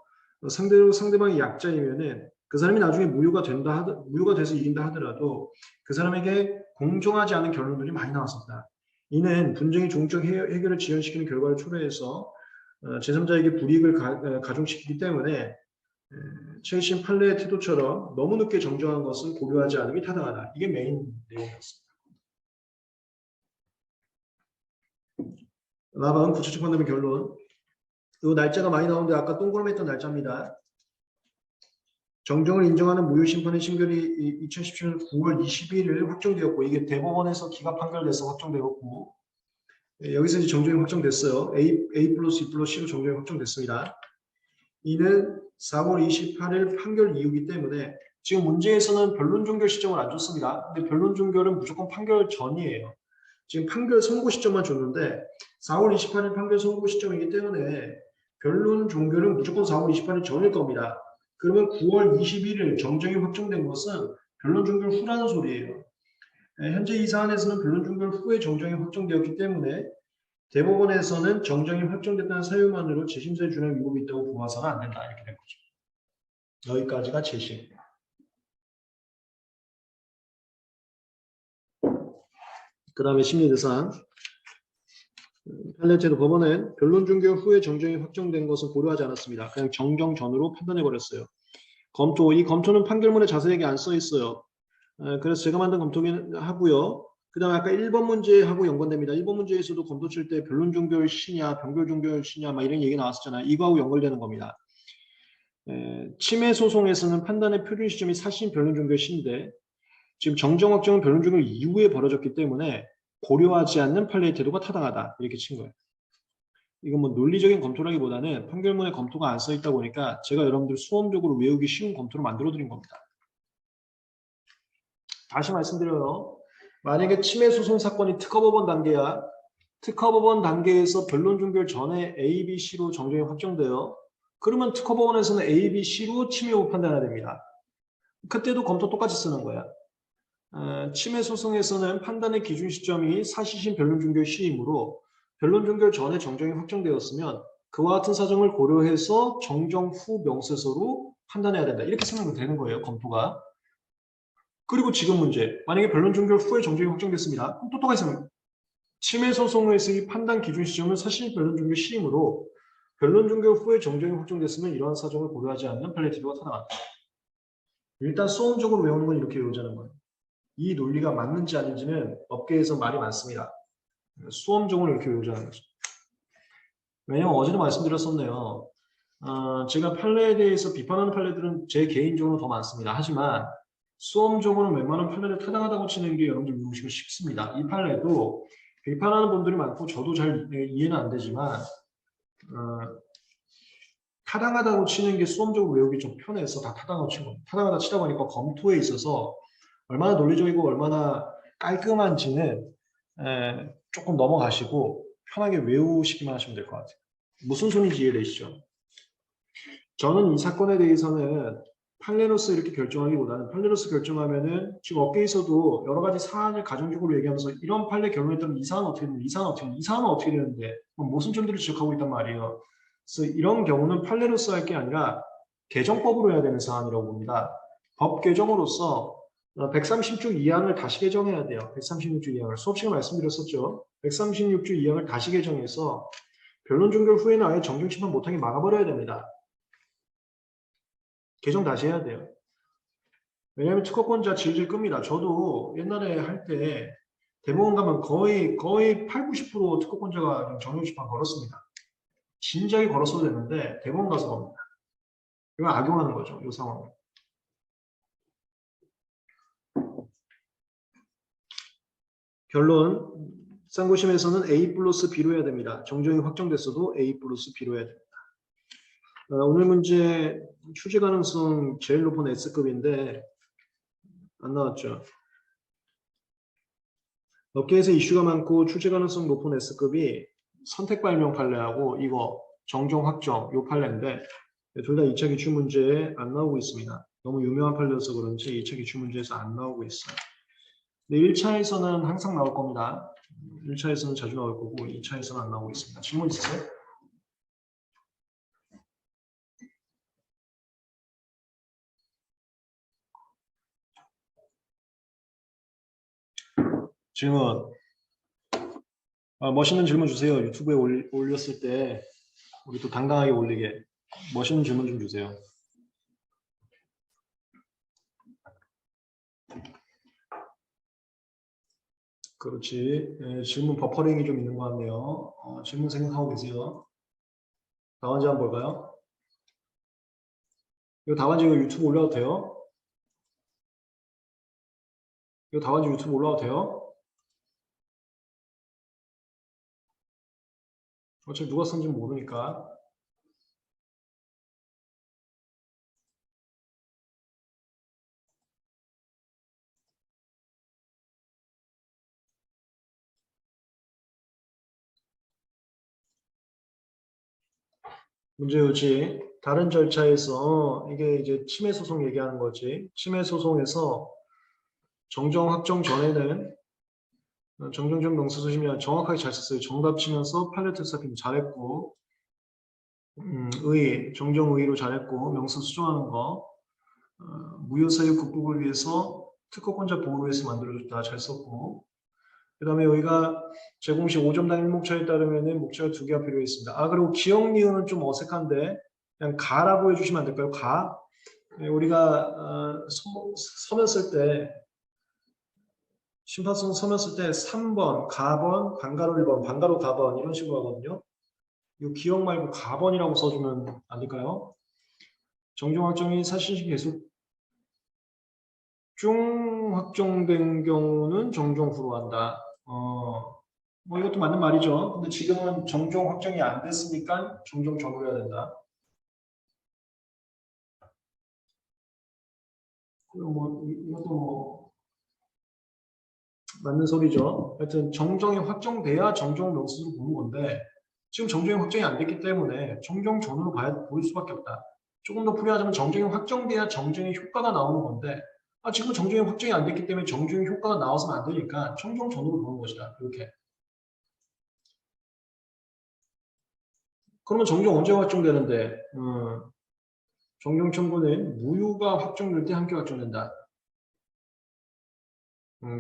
상대방이 약자이면은 그 사람이 나중에 무효가 돼서 이긴다 하더라도 그 사람에게 공정하지 않은 결론들이 많이 나왔었다. 이는 분쟁의 종적 해결을 지연시키는 결과를 초래해서 제3자에게 불이익을 가중시키기 때문에 최신 판례의 태도처럼 너무 늦게 정정한 것은 고려하지 않음이 타당하다. 이게 메인 내용이었습니다. 4번 구체적 판단의 결론. 이 날짜가 많이 나오는데 아까 동그라미 했던 날짜입니다. 정정을 인정하는 무효심판의 심결이 2017년 9월 22일 확정되었고 이게 대법원에서 기각 판결돼서 확정되었고 여기서 이제 정정이 확정됐어요. A 플러스 E 플러스 C로 정정이 확정됐습니다. 이는 4월 28일 판결 이후이기 때문에 지금 문제에서는 변론 종결 시점을 안 줬습니다. 근데 변론 종결은 무조건 판결 전이에요. 지금 판결 선고 시점만 줬는데 4월 28일 판결 선고 시점이기 때문에 변론 종결은 무조건 4월 28일 전일 겁니다. 그러면 9월 21일 정정이 확정된 것은 변론 종결 후라는 소리예요. 현재 이 사안에서는 변론 종결 후에 정정이 확정되었기 때문에 대법원에서는 정정이 확정됐다는 사유만으로 재심사에 준할 위법이 있다고 보아서는 안 된다. 이렇게 된 거죠. 여기까지가 재심. 그 다음에 심리대상. 판례제도 법원은 변론 종결 후에 정정이 확정된 것을 고려하지 않았습니다. 그냥 정정 전으로 판단해버렸어요. 검토. 이 검토는 판결문에 자세하게 안 써 있어요. 그래서 제가 만든 검토긴 하고요. 그 다음에 아까 1번 문제하고 연관됩니다. 1번 문제에서도 검토 칠 때 변론 종결 시냐, 변결 종결 시냐, 막 이런 얘기 나왔었잖아요. 이거하고 연결되는 겁니다. 침해 소송에서는 판단의 표준 시점이 사실 변론 종결 시인데 지금 정정 확정은 변론 종결 이후에 벌어졌기 때문에 고려하지 않는 판례의 태도가 타당하다. 이렇게 친 거예요. 이건 뭐 논리적인 검토라기보다는 판결문에 검토가 안 써 있다 보니까 제가 여러분들 수험적으로 외우기 쉬운 검토를 만들어 드린 겁니다. 다시 말씀드려요. 만약에 침해 소송 사건이 특허법원 단계야. 특허법원 단계에서 변론 종결 전에 A, B, C로 정정이 확정돼요. 그러면 특허법원에서는 A, B, C로 침해 여부 판단해야 됩니다. 그때도 검토 똑같이 쓰는 거야. 침해 소송에서는 판단의 기준 시점이 사실심 변론 종결 시이므로 변론 종결 전에 정정이 확정되었으면 그와 같은 사정을 고려해서 정정 후 명세서로 판단해야 된다. 이렇게 쓰면 되는 거예요. 검토가. 그리고 지금 문제. 만약에 변론 종결 후에 정정이 확정됐습니다. 그럼 또 똑같습니다. 침해 소송에서의 판단 기준 시점은 사실 변론 종결 시임으로 변론 종결 후에 정정이 확정됐으면 이러한 사정을 고려하지 않는 판례 태도가 타당하다. 일단 수험적으로 외우는 건 이렇게 외우자는 거예요. 이 논리가 맞는지 아닌지는 업계에서 말이 많습니다. 수험적으로 이렇게 외우자는 거죠. 왜냐면 어제도 말씀드렸었네요. 제가 판례에 대해서 비판하는 판례들은 제 개인적으로 더 많습니다. 하지만 수험적으로는 웬만한 판례를 타당하다고 치는 게 여러분들 외우시기 쉽습니다. 이 판례도 비판하는 분들이 많고 저도 잘 이해는 안 되지만 타당하다고 치는 게 수험적으로 외우기 좀 편해서 다 타당하다고 친 겁니다. 타당하다 치다 보니까 검토에 있어서 얼마나 논리적이고 얼마나 깔끔한지는 조금 넘어가시고 편하게 외우시기만 하시면 될 것 같아요. 무슨 소리인지 이해되시죠? 저는 이 사건에 대해서는 판례로서 이렇게 결정하기보다는 판례로서 결정하면은 지금 업계에서도 여러 가지 사안을 가정적으로 얘기하면서 이런 판례 결론에 따르면 이 사안은 어떻게 되는데 이 사안은 어떻게 되는데 이 사안은 어떻게 되는데 모순점들을 지적하고 있단 말이에요. 그래서 이런 경우는 판례로서 할 게 아니라 개정법으로 해야 되는 사안이라고 봅니다. 법 개정으로서 136조 2항을 다시 개정해야 돼요. 136조 2항을 수업 시간에 말씀드렸었죠. 136조 2항을 다시 개정해서 변론 종결 후에는 아예 정정 심판 못하게 막아버려야 됩니다. 개정 다시 해야 돼요. 왜냐하면 특허권자 질질 끕니다. 저도 옛날에 할 때 대법원 가면 거의 8, 90% 특허권자가 정정 심판 걸었습니다. 진작에 걸었어도 됐는데 대법원 가서 겁니다. 이걸 악용하는 거죠. 이 상황을. 결론, 쌍고심에서는 A 플러스 B로 해야 됩니다. 정정이 확정됐어도 A 플러스 B로 해야 됩니다. 오늘 문제 출제 가능성 제일 높은 S급인데 안 나왔죠. 업계에서 이슈가 많고 출제 가능성 높은 S급이 선택 발명 판례하고 이거 정정 확정 요 판례인데 둘 다 2차 기출 문제에 안 나오고 있습니다. 너무 유명한 판례여서 그런지 2차 기출 문제에서 안 나오고 있어요. 근데 1차에서는 항상 나올 겁니다. 1차에서는 자주 나올 거고 2차에서는 안 나오고 있습니다. 질문 있으세요? 질문. 멋있는 질문 주세요. 유튜브에 올렸을 때 우리 또 당당하게 올리게. 멋있는 질문 좀 주세요. 그렇지. 질문 버퍼링이 좀 있는 것 같네요. 질문 생각하고 계세요. 답안지 한번 볼까요? 이거 답안지 유튜브 올려도 돼요? 이거 답안지 유튜브 올라도 돼요? 어차피 누가 쓴지 모르니까. 문제유지 다른 절차에서 이게 이제 침해 소송 얘기하는 거지. 침해 소송에서 정정 확정 전에는 정정적 명수수시면 정확하게 잘 썼어요. 정답 치면서 팔레트 쌓기도 잘했고 정정의의로 잘했고 명수 수정하는 거 무효사유 극복을 위해서 특허권자 보호를 위해서 만들어줬다. 잘 썼고 그 다음에 여기가 제공시 5점당 1목차에 따르면 목차가 2개가 필요했습니다. 그리고 기억 니은은 좀 어색한데 그냥 가라고 해주시면 안 될까요? 가. 우리가 서면 쓸 때 심판성 서면 쓸 때 3번, 가번, 반가로 1번, 반가로 가번 이런 식으로 하거든요. 이 기억 말고 가번이라고 써주면 안 될까요? 정정 확정이 사실시 계속 중 확정된 경우는 정정 후로 한다. 뭐 이것도 맞는 말이죠. 근데 지금은 정정 확정이 안 됐으니까 정정 전후로 해야 된다. 그리고 뭐 이것도 뭐 맞는 소리죠. 하여튼 정정이 확정돼야 정정 명수로 보는 건데 지금 정정이 확정이 안 됐기 때문에 정정 전후로 볼 수밖에 없다. 조금 더 풀이하자면 정정이 확정돼야 정정의 효과가 나오는 건데 지금 정정이 확정이 안 됐기 때문에 정정의 효과가 나와서는 안 되니까 정정 전후로 보는 것이다. 이렇게. 그러면 정정 언제 확정되는데? 정정 청구는 무효가 확정될 때 함께 확정된다.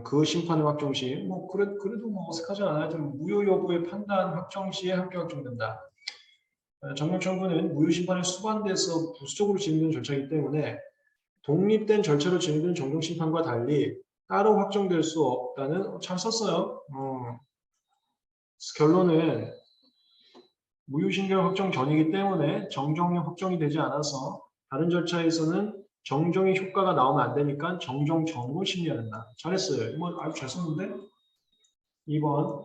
그 심판의 확정 시, 뭐 그래도 뭐 어색하지 않아요. 좀 무효 여부의 판단 확정 시에 함께 확정된다. 정정 청구는 무효 심판에 수반돼서 부수적으로 진행되는 절차이기 때문에 독립된 절차로 진행되는 정정 심판과 달리 따로 확정될 수 없다는 잘 썼어요. 결론은 무효신결 확정 전이기 때문에 정정이 확정이 되지 않아서 다른 절차에서는 정정의 효과가 나오면 안 되니까 정정 전으로 심리해야 된다. 잘했어요. 뭐 아주 잘 썼는데. 2번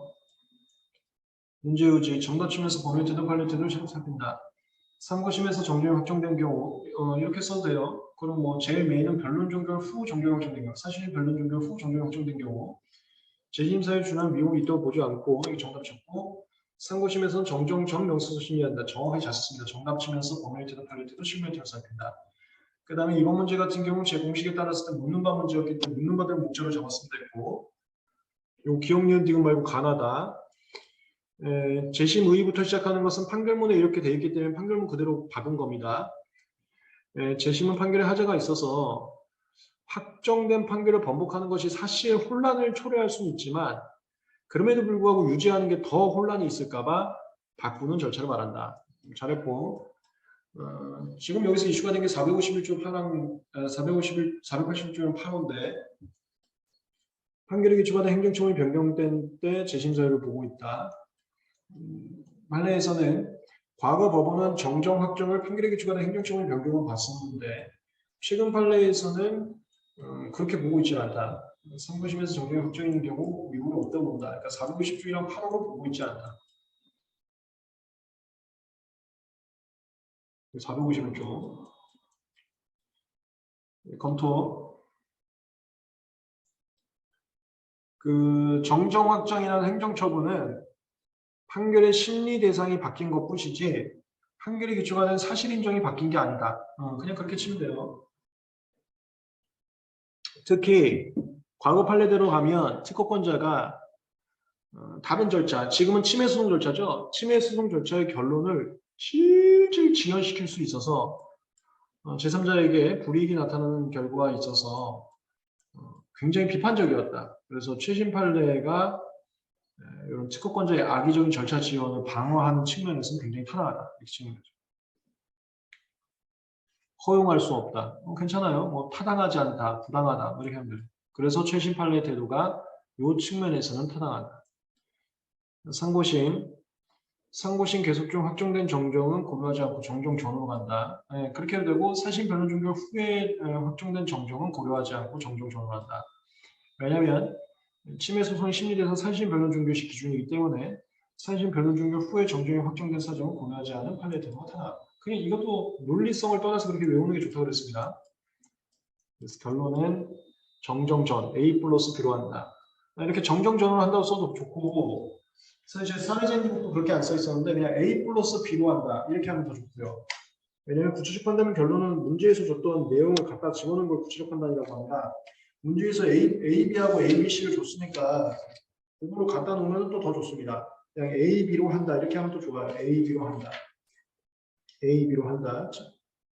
문제의지 정답 치면서 범위태도 판례태도를 살핀다. 상고심에서 정정이 확정된 경우 이렇게 써도 돼요. 그럼 뭐 제일 메인은 변론 종결 후 정정이 확정된 경우, 사실 변론 종결 후 정정이 확정된 경우 재심사에 준한 위험이 있다고 보지 않고 이게 정답 쳤고 상고심에서는 정정 전 명시서 심리한다. 정확하게 잘 썼습니다. 정답 치면서 범위태도 판례태도 실무태도 살핀다. 그 다음에 이번 문제 같은 경우 제 공식에 따랐을 때 묻는 바 문제였기 때문에 묻는 바대로 목적을 잡았으면 됐고 요 기억 니은 디귿 말고 가나다. 재심 의의부터 시작하는 것은 판결문에 이렇게 되어 있기 때문에 판결문 그대로 박은 겁니다. 재심은 판결에 하자가 있어서 확정된 판결을 번복하는 것이 사실 혼란을 초래할 수는 있지만 그럼에도 불구하고 유지하는 게 더 혼란이 있을까봐 바꾸는 절차를 말한다. 잘했고 지금 여기서 이슈가 된 게 451조 8항 486조 8호인데 판결이 기초받아 행정처분이 변경된 때 재심 사유를 보고 있다. 판례에서는 과거 법원은 정정 확정을 판결에 기초받아 행정처분이 변경을 봤었는데 최근 판례에서는 그렇게 보고 있지 않다. 상고심에서 정정이 확정인 경우 미국은 없다고 본다. 그러니까 450조랑 8호로 보고 있지 않다. 451조 검토. 그 정정 확정이라는 행정처분은 판결의 심리 대상이 바뀐 것 뿐이지 판결에 기초가 사실 인정이 바뀐 게 아니다. 그냥 그렇게 치면 돼요. 특히 과거 판례대로 가면 특허권자가 다른 절차, 지금은 침해소송 절차죠. 침해소송 절차의 결론을 실질 지연시킬 수 있어서 제3자에게 불이익이 나타나는 결과가 있어서 굉장히 비판적이었다. 그래서 최신 판례가 이런 특허권자의 악의적인 절차 지원을 방어하는 측면에서는 굉장히 타당하다. 이렇게 치는 거죠. 허용할 수 없다. 괜찮아요. 뭐 타당하지 않다, 부당하다 뭐 이렇게 하면 돼요. 그래서 최신 판례 태도가 이 측면에서는 타당하다. 상고심 계속 중 확정된 정정은 고려하지 않고 정정 전으로 간다. 그렇게 해도 되고 사실 변론 종결 후에 확정된 정정은 고려하지 않고 정정 전으로 간다. 왜냐하면 침해 소송의 심리대상 사실 변론 종결시 기준이기 때문에 사실 변론 종결 후에 정정이 확정된 사정을 고려하지 않은 판례 태도가 타당하다. 그냥 이것도 논리성을 떠나서 그렇게 외우는 게 좋다고 그랬습니다. 그래서 결론은 정정 전 A 플러스 B로 한다. 이렇게 정정 전으로 한다고 써도 좋고 사실 제 사회자님도 그렇게 안 써 있었는데 그냥 A 플러스 B로 한다. 이렇게 하면 더 좋고요. 왜냐하면 구체적 판단 결론은 문제에서 줬던 내용을 갖다 집어넣은 걸 구체적 판단이라고 합니다. 문제에서 A, B하고 A, B, C를 줬으니까 그거로 갖다 놓으면 또 더 좋습니다. 그냥 A, B로 한다. 이렇게 하면 또 좋아요. A, B로 한다. A, B로 한다.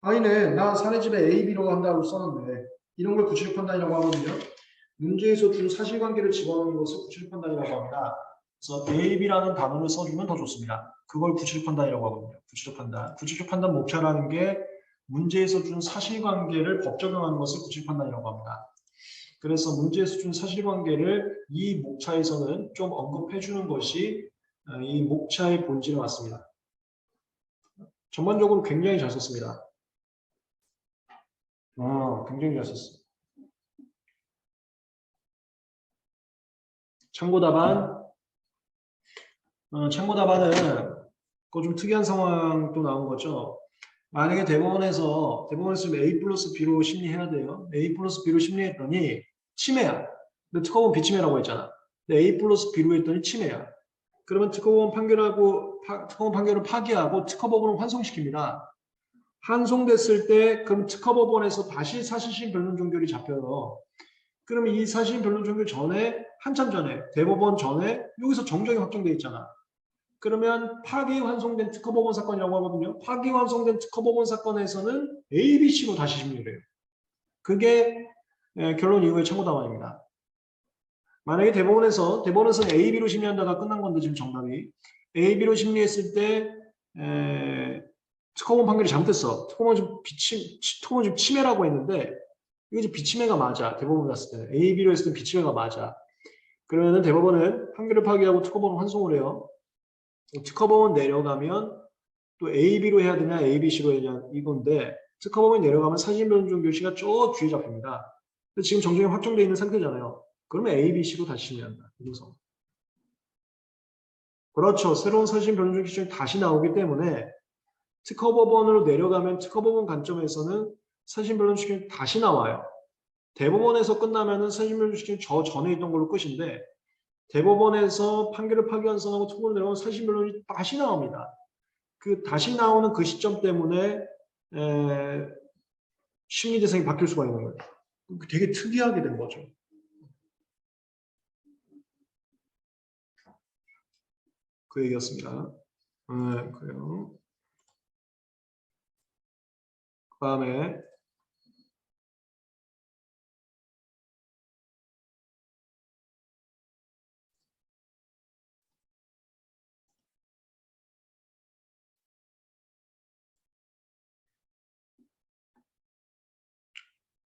아니네. 나 사례집에 A, B로 한다고 썼는데 이런 걸 구체적 판단이라고 하거든요. 문제에서 준 사실관계를 집어넣는 것을 구체적 판단이라고 합니다. 그래서 A, B라는 단어를 써주면 더 좋습니다. 그걸 구체적 판단이라고 하거든요. 구체적 판단. 구체적 판단 목차라는 게 문제에서 준 사실관계를 법 적용하는 것을 구체적 판단이라고 합니다. 그래서 문제에서 준 사실관계를 이 목차에서는 좀 언급해 주는 것이 이 목차의 본질에 맞습니다. 전반적으로 굉장히 잘 썼습니다. 굉장히 잘 썼어요. 참고 답안. 참고 답안은 그거 좀 특이한 상황도 나온 거죠. 만약에 대법원에서 A 플러스 B로 심리해야 돼요. A 플러스 B로 심리했더니 침해야. 근데 특허원 비침해라고 했잖아. 근데 A 플러스 B로 했더니 침해야. 그러면 특허원 판결을 파기하고 특허법원을 환송시킵니다. 환송됐을 때 그럼 특허법원에서 다시 사실심 변론 종결이 잡혀요. 그러면 이 사실심 변론 종결 전에 한참 전에 대법원 전에 여기서 정정이 확정돼 있잖아. 그러면 파기환송된 특허법원 사건이라고 하거든요. 파기환송된 특허법원 사건에서는 A, B, C로 다시 심리를 해요. 그게 결론 이후의 청구답안입니다. 만약에 대법원에서는 A, B로 심리한다가 끝난 건데 지금 정답이 A, B로 심리했을 때 특허본 판결이 잘못됐어. 특허본 좀 침해라고 했는데 이거 지금 비침해가 맞아. 대법원 갔을 때는 A, B로 했을 때 비침해가 맞아. 그러면은 대법원은 판결을 파기하고 특허본을 환송을 해요. 특허법원 내려가면 또 A, B로 해야 되냐 A, B, C로 해야 되냐 이건데 특허법원이 내려가면 사실변종 교시가 저 뒤에 잡힙니다. 근데 지금 정정이 확정되어 있는 상태잖아요. 그러면 A, B, C로 다시 심리한다. 이거서. 그렇죠. 새로운 사실변종 기준이 다시 나오기 때문에 특허법원으로 내려가면 특허법원 관점에서는 사실변종 기준이 다시 나와요. 대법원에서 끝나면은 사실변종 기준이 저 전에 있던 걸로 끝인데 대법원에서 판결을 파기환송하고 특허법원으로 내려가면 사실변종이 다시 나옵니다. 그 다시 나오는 그 시점 때문에 심리 대상이 바뀔 수가 있는 거예요. 되게 특이하게 된 거죠. 그 얘기였습니다. 그래요. 그 다음에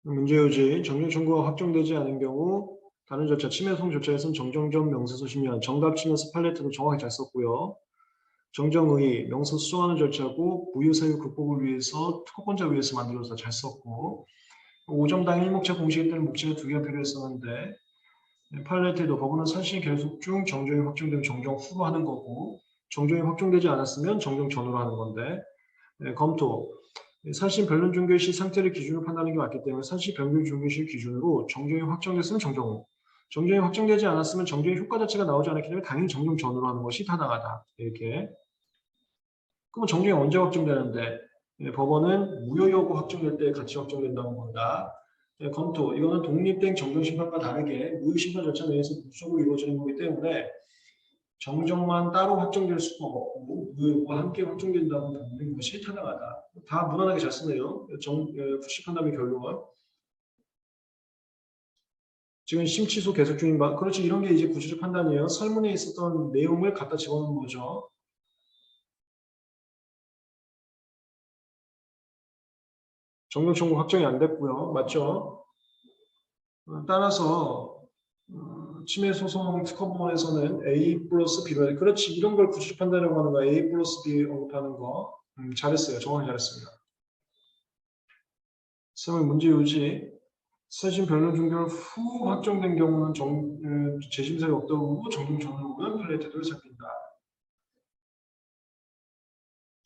문제유지 정정 청구가 확정되지 않은 경우 다른 절차 침해송 절차에서는 정정전 명세서 심리한 정답 치면서 팔레트도 정확히 잘 썼고요. 정정의 명서 수정하는 절차고 부유 사유 극복을 위해서 특허권자 위해서 만들어서 잘 썼고 5점당 1목차 공식에 따른 목차가 2개가 필요했었는데 팔레트도 법원은 사실 계속 중 정정이 확정되면 정정 후로 하는 거고 정정이 확정되지 않았으면 정정 전후로 하는 건데 검토 사실 변론 종결 시 상태를 기준으로 판단하는 게 맞기 때문에 사실 변론 종결 시 기준으로 정정이 확정됐으면 정정 후 정정이 확정되지 않았으면 정정의 효과 자체가 나오지 않았기 때문에 당연히 정정 전후로 하는 것이 타당하다. 이렇게 그럼 정정이 언제 확정되는데 법원은 무효 여부 확정될 때 같이 확정된다고 본다. 검토 이거는 독립된 정정심판과 다르게 무효심판 절차 내에서 무속으로 이루어지는 거기 때문에 정정만 따로 확정될 수가 없고 무효와 함께 확정된다고 보는 것이 타당하다. 다 무난하게 잘 쓰네요. 구시판단의 결론. 지금 심취소 계속 중인 바 그렇지 이런 게 이제 구조적 판단이에요. 설문에 있었던 내용을 갖다 집어넣는 거죠. 정정 청구 확정이 안 됐고요. 맞죠? 따라서 침해 소송 특허법원에서는 A 플러스 B로 그렇지 이런 걸 구조적 판단이라고 하는 거 A 플러스 B 언급하는 거 잘했어요. 정확히 잘했습니다. 세월 문제 유지 사실 변론 종결 후 확정된 경우는 재심사가 없다고 정정 전후는 팔레트를 잡힌다.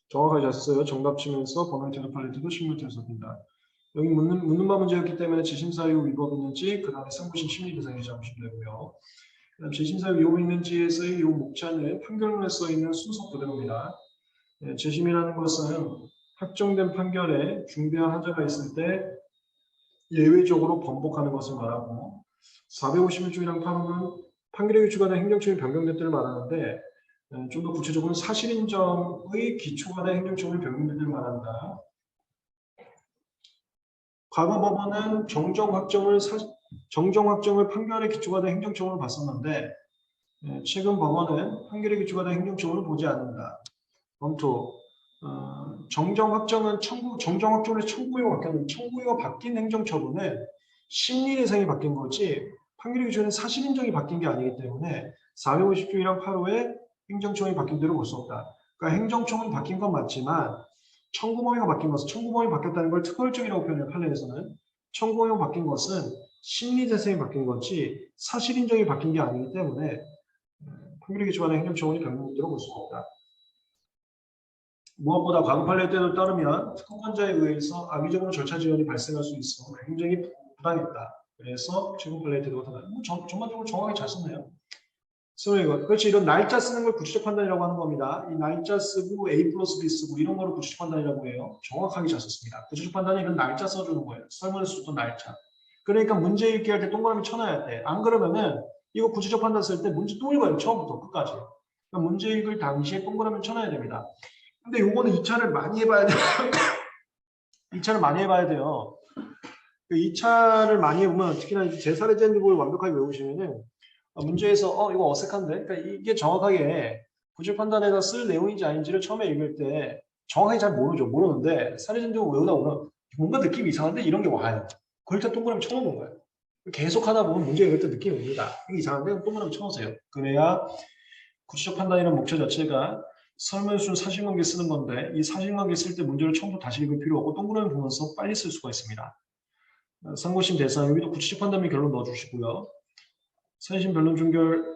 정확하게 잘 썼어요. 정답 치면서 번호태도 팔레트도 식물태도 잡힌다. 여기 묻는 바 문제였기 때문에 재심사유 위법 있는지 그 다음에 상부심 심리 대상에 잡으시면 되고요. 그다음 재심사유 위법 있는지에서의 이 목차는 판결문에 써 있는 순서 그대로입니다. 재심이라는 것은 확정된 판결에 중대한 하자가 있을 때 예외적으로 번복하는 것을 말하고 451조이랑 8호는 판결에 기초가 행정처분이 변경될 때를 말하는데 좀 더 구체적으로는 사실인정의 기초가 된 행정처분이 변경될 때를 말한다. 과거 법원은 정정 확정을 판결의 기초가 된 행정처분으로 봤었는데 최근 법원은 판결의 기초가 된 행정처분을 보지 않는다. 검토. 정정 확정은 정정 확정을 청구유가 바뀐 행정처분은 심리 대상이 바뀐 거지 판결의 기준은 사실 인정이 바뀐 게 아니기 때문에 450조이랑 8호에 행정처분이 바뀐 대로 볼 수 없다. 그러니까 행정처분이 바뀐 건 맞지만 청구 범위가 바뀐 것은 청구 범위 바뀌었다는 걸 특허일정이라고 표현해요. 판례에서는 청구 범위가 바뀐 것은 심리 대상이 바뀐 거지 사실 인정이 바뀐 게 아니기 때문에 판결의 기초하는 행정처분이 변경되도록 볼 수가 없다. 무엇보다 과거 판례 때를 따르면 특허권자에 의해서 악의적으로 절차 지연이 발생할 수 있어 행정이 부당했다. 그래서 최근 판례 때도 전반적으로 정확히 잘 썼네요. 그렇지 이런 날짜 쓰는 걸 구체적 판단이라고 하는 겁니다. 이 날짜 쓰고 A 플러스 B 쓰고 이런 거를 구체적 판단이라고 해요. 정확하게 잘 썼습니다. 구체적 판단은 이런 날짜 써주는 거예요. 설문에서 줬던 날짜. 그러니까 문제 읽기 할 때 동그라미 쳐놔야 돼. 안 그러면은 이거 구체적 판단 쓸 때 문제 또 읽어요. 처음부터 끝까지. 그러니까 문제 읽을 당시에 동그라미를 쳐놔야 됩니다. 근데 요거는 2차를 많이 해봐야 돼요. 2차를 많이 해봐야 돼요. 2차를 많이 해보면 특히나 이제 제사례제인법을 완벽하게 외우시면은 문제에서 이거 어색한데? 그러니까 이게 정확하게 부질 판단에다 쓸 내용인지 아닌지를 처음에 읽을 때 정확하게 잘 모르는데 사례제인법을 외우다 보면 뭔가 느낌이 이상한데 이런 게 와요. 그럴 때 동그라미 쳐놓는 거예요. 계속 하다 보면 문제 읽을 때 느낌이 옵니다. 이게 이상한데 동그라미 쳐놓으세요. 그래야 구체적 판단이라는 목적 자체가 설문순 사실관계 쓰는 건데 이 사실관계 쓸 때 문제를 처음부터 다시 읽을 필요 없고 동그라미 보면서 빨리 쓸 수가 있습니다. 상고심 대상 여기도 구체적 판단 및 결론 넣어주시고요. 사회심 변론 종결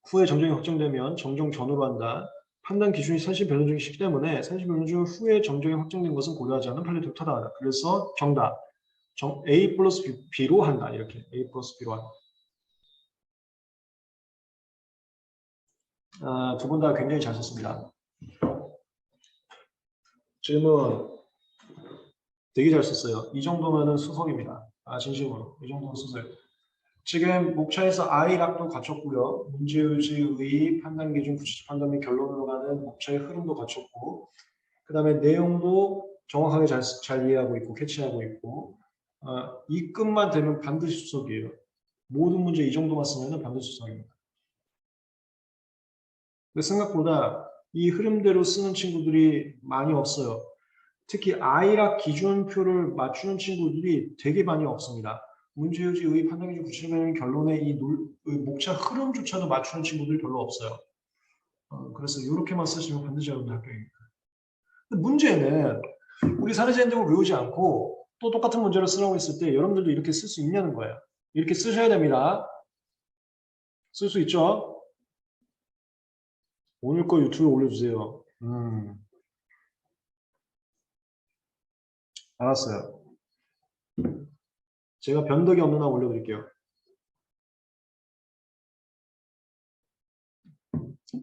후에 정정이 확정되면 정정 전후로 한다. 판단 기준이 사실 변론 중이기 시기 때문에 사실 변론 중 후에 정정이 확정된 것은 고려하지 않는 판례도 타당하다. 그래서 정답 A 플러스 B로 한다. 이렇게 A 플러스 B로 한다. 두 분 다 굉장히 잘 썼습니다. 질문 되게 잘 썼어요. 이 정도면은 수석입니다. 진심으로 이 정도면 수석. 지금 목차에서 I락도 갖췄고요. 문제의의 판단 기준, 구체적 판단 및 결론으로 가는 목차의 흐름도 갖췄고, 그 다음에 내용도 정확하게 잘 이해하고 있고 캐치하고 있고, 이 끝만 되면 반드시 수석이에요. 모든 문제 이 정도만 쓰면 반드시 수석입니다. 근데 생각보다 이 흐름대로 쓰는 친구들이 많이 없어요. 특히 I락 기준표를 맞추는 친구들이 되게 많이 없습니다. 문제의의 판단 기준 구체적인 결론의 이 목차 흐름조차도 맞추는 친구들이 별로 없어요. 그래서 이렇게만 쓰시면 반드시 여러분들 합격입니다. 근데 문제는 우리 사례제인적으로 외우지 않고 또 똑같은 문제를 쓰라고 했을 때 여러분들도 이렇게 쓸 수 있냐는 거예요. 이렇게 쓰셔야 됩니다. 쓸 수 있죠? 오늘 거 유튜브에 올려주세요. 알았어요. 제가 변덕이 없는 한 올려드릴게요.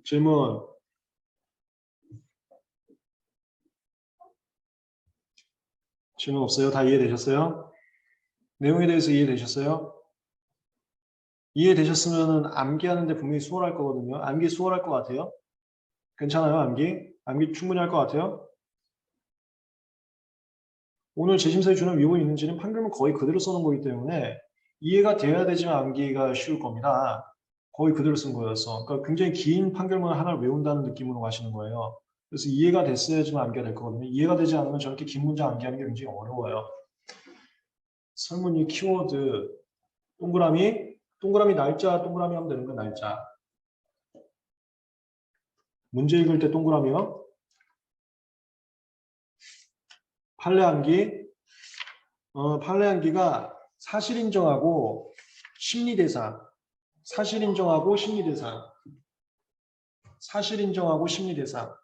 질문. 질문 없어요? 다 이해되셨어요? 내용에 대해서 이해되셨어요? 이해되셨으면 암기하는데 분명히 수월할 거거든요. 암기 수월할 것 같아요? 괜찮아요? 암기? 암기 충분히 할 것 같아요? 오늘 재심사에 주는 위험이 있는지는 판결문 거의 그대로 써놓은 거기 때문에 이해가 돼야 되지만 암기가 쉬울 겁니다. 거의 그대로 쓴 거여서. 그러니까 굉장히 긴 판결문 하나를 외운다는 느낌으로 가시는 거예요. 그래서 이해가 됐어야지만 암기가 될 거거든요. 이해가 되지 않으면 저렇게 긴 문장 암기하는 게 굉장히 어려워요. 설문이 키워드, 동그라미 날짜, 동그라미 하면 되는 거예요, 날짜. 문제 읽을 때 동그라미요. 판례 암기. 판례 암기가 사실 인정하고 심리 대상. 사실 인정하고 심리 대상. 사실 인정하고 심리 대상.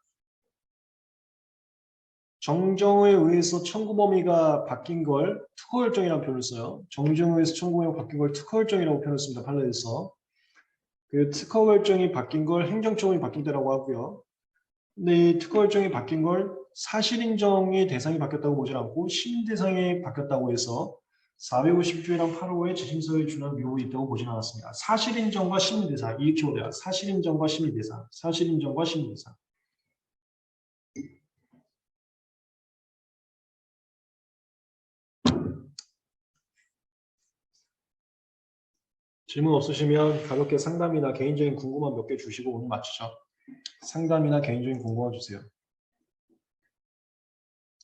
정정에 의해서 청구 범위가 바뀐 걸 특허 결정이라는 표현을 써요. 정정에 의해서 청구 범위가 바뀐 걸 특허 결정이라고 표현을 씁니다. 판례에서. 그 특허 결정이 바뀐 걸 행정처분이 바뀐 때라고 하고요. 근데 이 특허 결정이 바뀐 걸 사실 인정의 대상이 바뀌었다고 보지 않고 심의 대상이 바뀌었다고 해서 451조랑 8호의 재심서에 준한 위법이 있다고 보지는 않았습니다. 사실 인정과 심의 대상 이 키워드야. 사실 인정과 심의 대상. 사실 인정과 심의 대상. 질문 없으시면 가볍게 상담이나 개인적인 궁금한 몇 개 주시고 오늘 마치죠. 상담이나 개인적인 궁금한 주세요.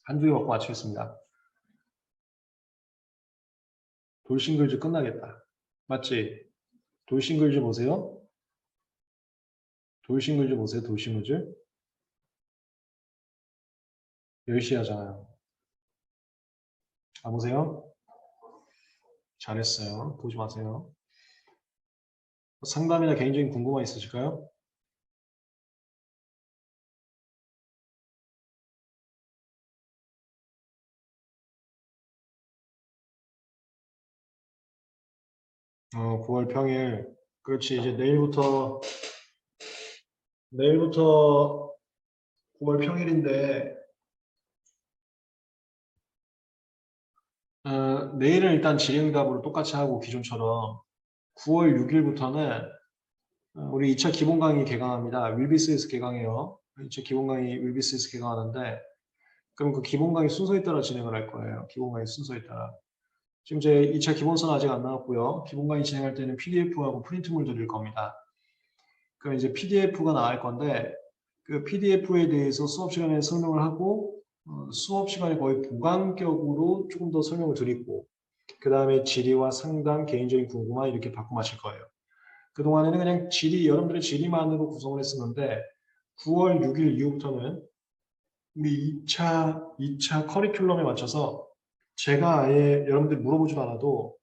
한두 개 받고 마치겠습니다. 돌싱글즈 끝나겠다. 맞지? 돌싱글즈 보세요. 돌싱글즈 보세요. 돌싱글즈. 10시 하잖아요. 보세요. 잘했어요. 보지 마세요. 상담이나 개인적인 궁금한 있으실까요? 어, 9월 평일. 그렇지. 이제 내일부터 9월 평일인데, 내일은 일단 질의응답으로 똑같이 하고 기존처럼 9월 6일부터는 우리 2차 기본 강의 개강합니다. 윌비스에서 개강해요. 2차 기본 강의 윌비스에서 개강하는데 그럼 그 기본 강의 순서에 따라 진행을 할 거예요. 기본 강의 순서에 따라. 지금 제 2차 기본서는 아직 안 나왔고요. 기본 강의 진행할 때는 PDF하고 프린트물 드릴 겁니다. 그럼 이제 PDF가 나갈 건데 그 PDF에 대해서 수업 시간에 설명을 하고 수업 시간에 거의 보강격으로 조금 더 설명을 드리고 그 다음에 질의와 상담, 개인적인 궁금한 이렇게 받고 마칠 거예요. 그동안에는 그냥 질의, 여러분들의 질의만으로 구성을 했었는데 9월 6일 이후부터는 우리 2차 커리큘럼에 맞춰서 제가 아예 여러분들이 물어보지도 않아도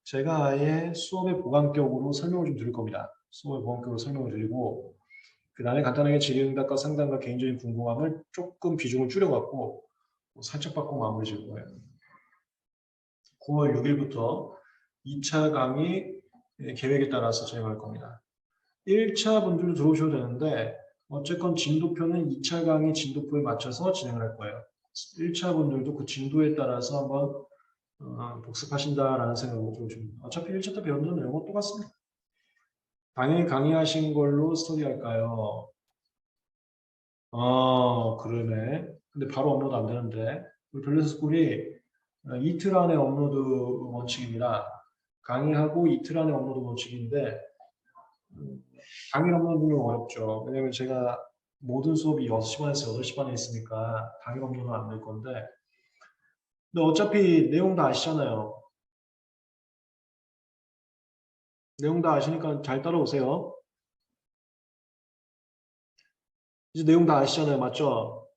제가 아예 수업의 보강격으로 설명을 좀 드릴 겁니다. 수업의 보강격으로 설명을 드리고 그 다음에 간단하게 질의응답과 상담과 개인적인 궁금함을 조금 비중을 줄여갖고 살짝 바꾸고 마무리 지을 거예요. 9월 6일부터 2차 강의 계획에 따라서 진행할 겁니다. 1차 분들도 들어오셔도 되는데 어쨌건 진도표는 2차 강의 진도표에 맞춰서 진행을 할 거예요. 1차 분들도 그 진도에 따라서 한번 복습하신다라는 생각으로 들어오시면 어차피 1차 때 배웠던 내용은 똑같습니다. 당연히 강의하신 걸로 스터디할까요? 그러네. 근데 바로 업로드 안 되는데 우리 밸런스 스쿨이 이틀 안에 업로드 원칙입니다. 강의하고 이틀 안에 업로드 원칙인데 강의 업로드는 어렵죠. 왜냐면 제가 모든 수업이 6시 반에서 8시 반에 있으니까 강의 업로드는 안 될 건데 근데 어차피 내용 다 아시잖아요. 내용 다 아시니까 잘 따라오세요. 이제 내용 다 아시잖아요. 맞죠?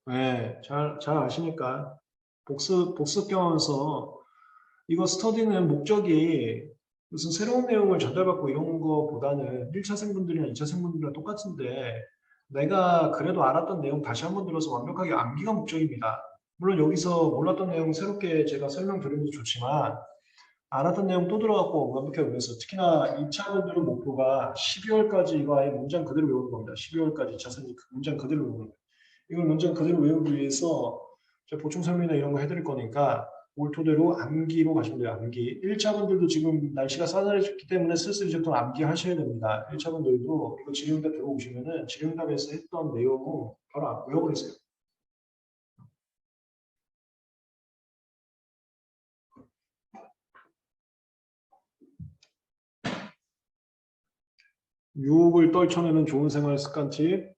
네, 잘 아시니까 복습 경험에서 이거 스터디는 목적이 무슨 새로운 내용을 전달받고 이런 거보다는 1차생분들이나 2차생분들이랑 똑같은데 내가 그래도 알았던 내용 다시 한번 들어서 완벽하게 암기가 목적입니다. 물론 여기서 몰랐던 내용 새롭게 제가 설명드리는 게 좋지만 알았던 내용 또 들어갖고 완벽하게 외워서 특히나 2차분들은 목표가 12월까지 이거 아예 문장 그대로 외우는 겁니다. 12월까지 2차생이 문장 그대로 외우는 거예요. 이걸 문장 그대로 외우기 위해서 제가 보충 설명이나 이런 거 해드릴 거니까 올 토대로 암기로 가시면 돼요. 암기. 1차분들도 지금 날씨가 싸늘해졌기 때문에 슬슬 이제 또 암기 하셔야 됩니다. 1차분들도 이거 질의응답 들어오시면은 질의응답에서 했던 내용을 바로 외워버리세요. 유혹을 떨쳐내는 좋은 생활 습관 팁.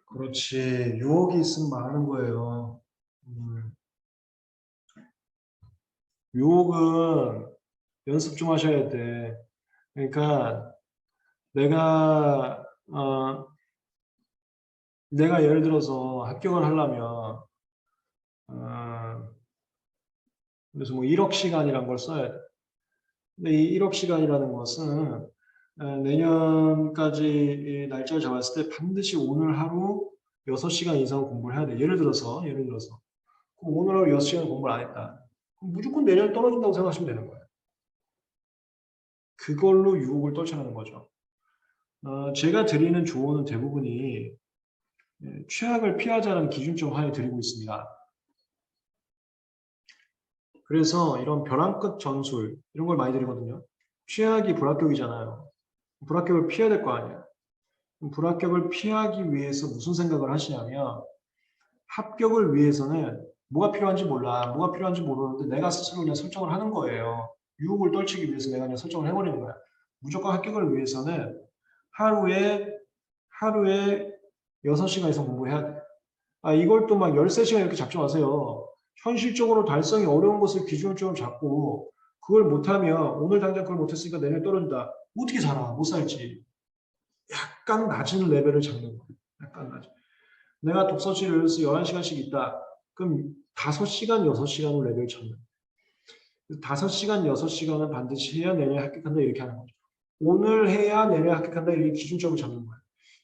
그렇지. 유혹이 있으면 많은 거예요. 유혹은 연습 좀 하셔야 돼. 그러니까 내가 내가 예를 들어서 합격을 하려면 그래서 뭐 1억 시간이란 걸 써야 돼. 근데 이 1억 시간이라는 것은 내년까지 이 날짜를 잡았을 때 반드시 오늘 하루 6시간 이상 공부를 해야 돼. 예를 들어서 그럼 오늘 하루 6시간 공부를 안 했다. 그럼 무조건 내년 떨어진다고 생각하시면 되는 거예요. 그걸로 유혹을 떨쳐내는 거죠. 제가 드리는 조언은 대부분이 최악을 피하자는 기준점 하에 드리고 있습니다. 그래서 이런 벼랑 끝 전술 이런 걸 많이 드리거든요. 최악이 불합격이잖아요. 불합격을 피해야 될 거 아니에요. 불합격을 피하기 위해서 무슨 생각을 하시냐면 합격을 위해서는 뭐가 필요한지 몰라. 뭐가 필요한지 모르는데 내가 스스로 그냥 설정을 하는 거예요. 유혹을 떨치기 위해서 내가 그냥 설정을 해버리는 거야. 무조건 합격을 위해서는 하루에 6시간 이상 공부해야 돼. 이걸 또 막 13시간 이렇게 잡지 마세요. 현실적으로 달성이 어려운 것을 기준점을 잡고 그걸 못하면 오늘 당장 그걸 못했으니까 내년 떨어진다. 어떻게 살아? 못 살지. 약간 낮은 레벨을 잡는 거예요. 약간 낮은. 내가 독서실을 11시간씩 있다. 그럼 5시간, 6시간을 레벨 잡는 거예요. 5시간, 6시간은 반드시 해야 내년에 합격한다 이렇게 하는 거죠. 오늘 해야 내년에 합격한다 이렇게 기준점을 잡는 거예요.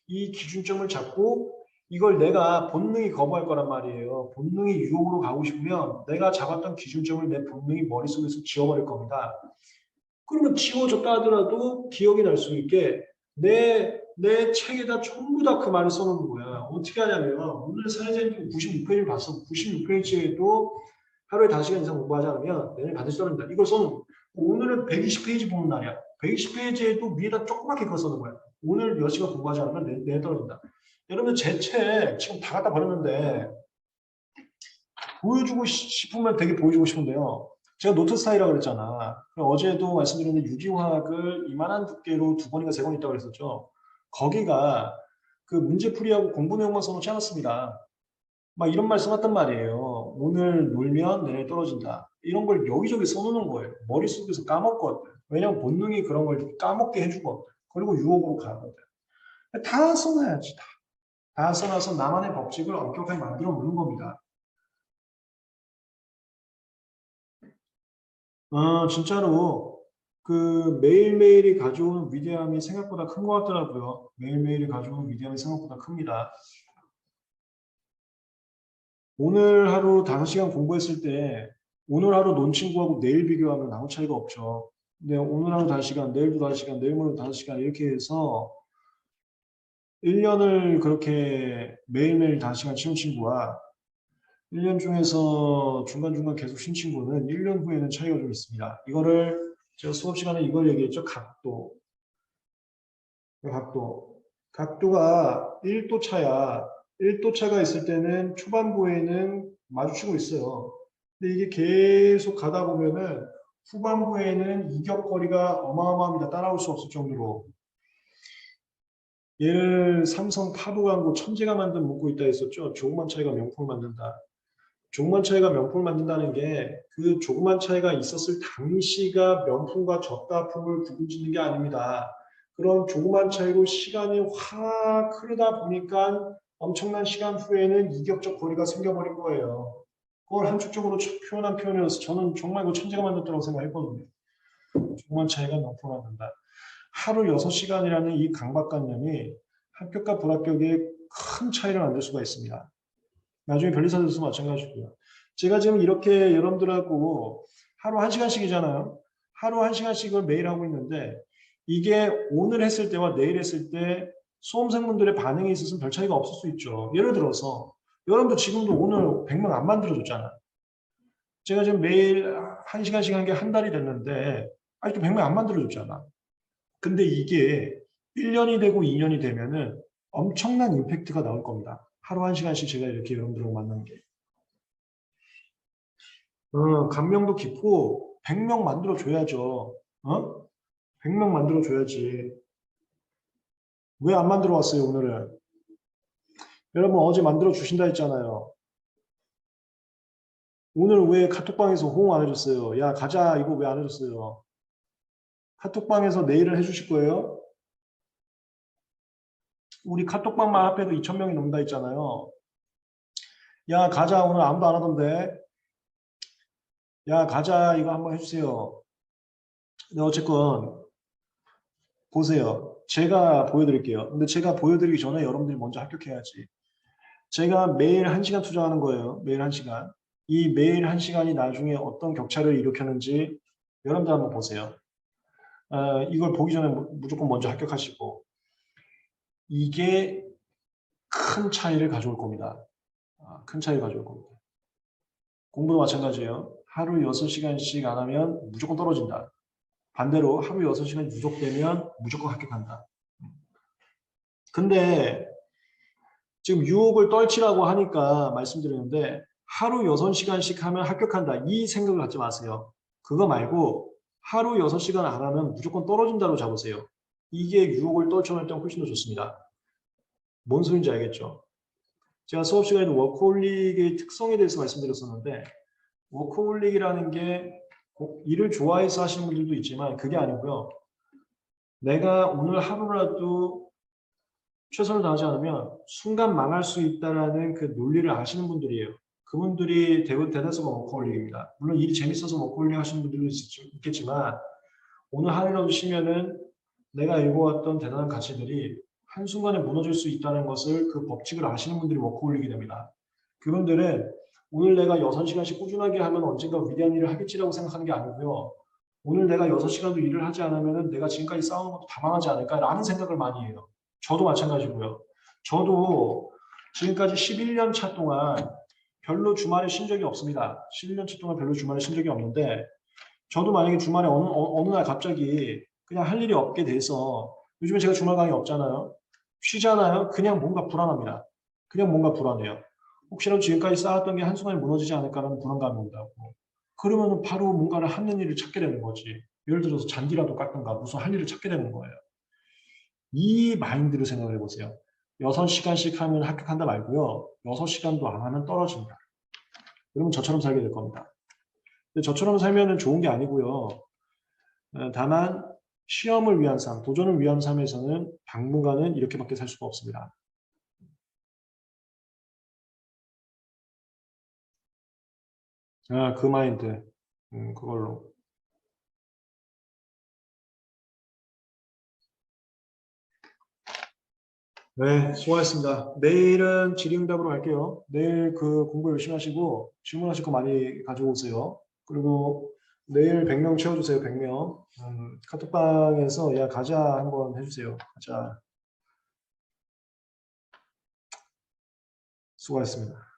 이 기준점을 잡고 이걸 내가 본능이 거부할 거란 말이에요. 본능이 유혹으로 가고 싶으면 내가 잡았던 기준점을 내 본능이 머릿속에서 지워버릴 겁니다. 그러면 지워졌다 하더라도 기억이 날 수 있게 내 책에다 전부 다 그 말을 써놓는 거야. 어떻게 하냐면 오늘 사회자님 96페이지를 봤어. 96페이지에도 하루에 5시간 이상 공부하지 않으면 내일 반드시 떨어진다. 이걸 써놓는 거야. 오늘은 120페이지 보는 날이야. 120페이지에도 위에다 조그맣게 그거 써놓은 거야. 오늘 몇 시간 공부하지 않으면 내 떨어진다. 여러분 제 책 지금 다 갖다 버렸는데 보여주고 싶으면 되게 보여주고 싶은데요. 제가 노트 스타일이라고 그랬잖아. 어제도 말씀드렸는데 유기화학을 이만한 두께로 2권인가 3권 있다고 그랬었죠. 거기가 그 문제풀이하고 공부 내용만 써놓지 않았습니다. 막 이런 말씀 했단 말이에요. 오늘 놀면 내일 떨어진다. 이런 걸 여기저기 써놓는 거예요. 머릿속에서 까먹거든. 왜냐면 본능이 그런 걸 까먹게 해주거든. 그리고 유혹으로 가거든. 다 써놔야지. 다 써놔서 나만의 법칙을 엄격하게 만들어 놓는 겁니다. 진짜로 그 매일매일이 가져오는 위대함이 생각보다 큰 것 같더라고요. 매일매일이 가져오는 위대함이 생각보다 큽니다. 오늘 하루 5시간 공부했을 때 오늘 하루 논 친구하고 내일 비교하면 아무 차이가 없죠. 근데 오늘 하루 5시간, 내일도 5시간, 내일 모레도 5시간 이렇게 해서 1년을 그렇게 매일매일 5시간 치운 친구와 1년 중에서 중간중간 계속 쉰 친구는 1년 후에는 차이가 좀 있습니다. 이거를 제가 수업 시간에 이걸 얘기했죠. 각도. 각도가 1도 차야. 1도 차가 있을 때는 초반부에는 마주치고 있어요. 근데 이게 계속 가다 보면은 후반부에는 이격거리가 어마어마합니다. 따라올 수 없을 정도로. 얘를 삼성 파도광고 천재가 만든 문구 있다 했었죠. 조그만 차이가 명품을 만든다. 조그만 차이가 명품을 만든다는 게 그 조그만 차이가 있었을 당시가 명품과 저가품을 구분짓는 게 아닙니다. 그런 조그만 차이로 시간이 확 흐르다 보니까 엄청난 시간 후에는 이격적 거리가 생겨버린 거예요. 그걸 함축적으로 표현한 표현이어서 저는 정말 이거 천재가 만들었다고 생각했거든요. 조그만 차이가 명품을 만든다. 하루 6시간이라는 이 강박관념이 합격과 불합격에 큰 차이를 만들 수가 있습니다. 나중에 변리사들도 마찬가지고요. 제가 지금 이렇게 여러분들하고 하루 1시간씩이잖아요. 하루 1시간씩을 매일 하고 있는데 이게 오늘 했을 때와 내일 했을 때 수험생분들의 반응이 있어서 별 차이가 없을 수 있죠. 예를 들어서 여러분도 지금도 오늘 100명 안 만들어줬잖아. 제가 지금 매일 1시간씩 한 게 한 달이 됐는데 아직도 100명 안 만들어줬잖아. 근데 이게 1년이 되고 2년이 되면은 엄청난 임팩트가 나올 겁니다. 하루 1시간씩 제가 이렇게 여러분들하고 만나는 게. 감명도 깊고 100명 만들어줘야죠. 100명 만들어줘야지. 왜 안 만들어 왔어요, 오늘은? 여러분 어제 만들어주신다 했잖아요. 오늘 왜 카톡방에서 호응 안 해줬어요? 야, 가자. 이거 왜 안 해줬어요? 카톡방에서 내일을 해주실 거예요? 우리 카톡방만 합해도 2,000명이 넘는다 했잖아요. 야, 가자. 오늘 아무도 안 하던데. 야, 가자. 이거 한번 해주세요. 네, 어쨌건 보세요. 제가 보여드릴게요. 근데 제가 보여드리기 전에 여러분들이 먼저 합격해야지. 제가 매일 1시간 투자하는 거예요. 매일 1시간. 이 매일 1시간이 나중에 어떤 격차를 일으켰는지 여러분들 한번 보세요. 이걸 보기 전에 무조건 먼저 합격하시고 이게 큰 차이를 가져올 겁니다. 큰 차이를 가져올 겁니다. 공부도 마찬가지예요. 하루 6시간씩 안 하면 무조건 떨어진다. 반대로 하루 6시간이 누적되면 무조건 합격한다. 근데 지금 유혹을 떨치라고 하니까 말씀드리는데 하루 6시간씩 하면 합격한다. 이 생각을 갖지 마세요. 그거 말고 하루 6시간 안 하면 무조건 떨어진다로 잡으세요. 이게 유혹을 떨쳐낼 때 훨씬 더 좋습니다. 뭔 소리인지 알겠죠? 제가 수업 시간에도 워커홀릭의 특성에 대해서 말씀드렸었는데 워커홀릭이라는 게 일을 좋아해서 하시는 분들도 있지만 그게 아니고요. 내가 오늘 하루라도 최선을 다하지 않으면 순간 망할 수 있다는 그 논리를 아시는 분들이에요. 그분들이 대다수가 워커홀릭입니다. 물론 일이 재밌어서 워커홀릭 하시는 분들도 있겠지만 오늘 하루라도 쉬면은 내가 읽어왔던 대단한 가치들이 한순간에 무너질 수 있다는 것을 그 법칙을 아시는 분들이 워커홀릭이 됩니다. 그분들은 오늘 내가 6시간씩 꾸준하게 하면 언젠가 위대한 일을 하겠지라고 생각하는 게 아니고요. 오늘 내가 6시간도 일을 하지 않으면 내가 지금까지 쌓아온 것도 다 망하지 않을까라는 생각을 많이 해요. 저도 마찬가지고요. 저도 지금까지 11년 차 동안 별로 주말에 쉰 적이 없습니다. 11년 차 동안 별로 주말에 쉰 적이 없는데 저도 만약에 주말에 어느 날 갑자기 그냥 할 일이 없게 돼서 요즘에 제가 주말 강의 없잖아요. 쉬잖아요. 그냥 뭔가 불안합니다. 그냥 뭔가 불안해요. 혹시라도 지금까지 쌓았던 게 한순간에 무너지지 않을까라는 불안감이 온다고. 그러면 바로 뭔가를 하는 일을 찾게 되는 거지. 예를 들어서 잔디라도 깎든가 무슨 할 일을 찾게 되는 거예요. 이 마인드를 생각을 해보세요. 6시간씩 하면 합격한다 말고요. 6시간도 안 하면 떨어진다. 그러면 저처럼 살게 될 겁니다. 근데 저처럼 살면은 좋은 게 아니고요. 다만 시험을 위한 삶, 도전을 위한 삶에서는 당분간은 이렇게밖에 살 수가 없습니다. 그 마인드, 그걸로. 네, 수고하셨습니다. 내일은 질의응답으로 갈게요. 내일 그 공부 열심히 하시고 질문하실 거 많이 가져오세요. 그리고 내일 100명 채워주세요. 100명. 카톡방에서 야 가자 한번 해주세요. 가자. 수고하셨습니다.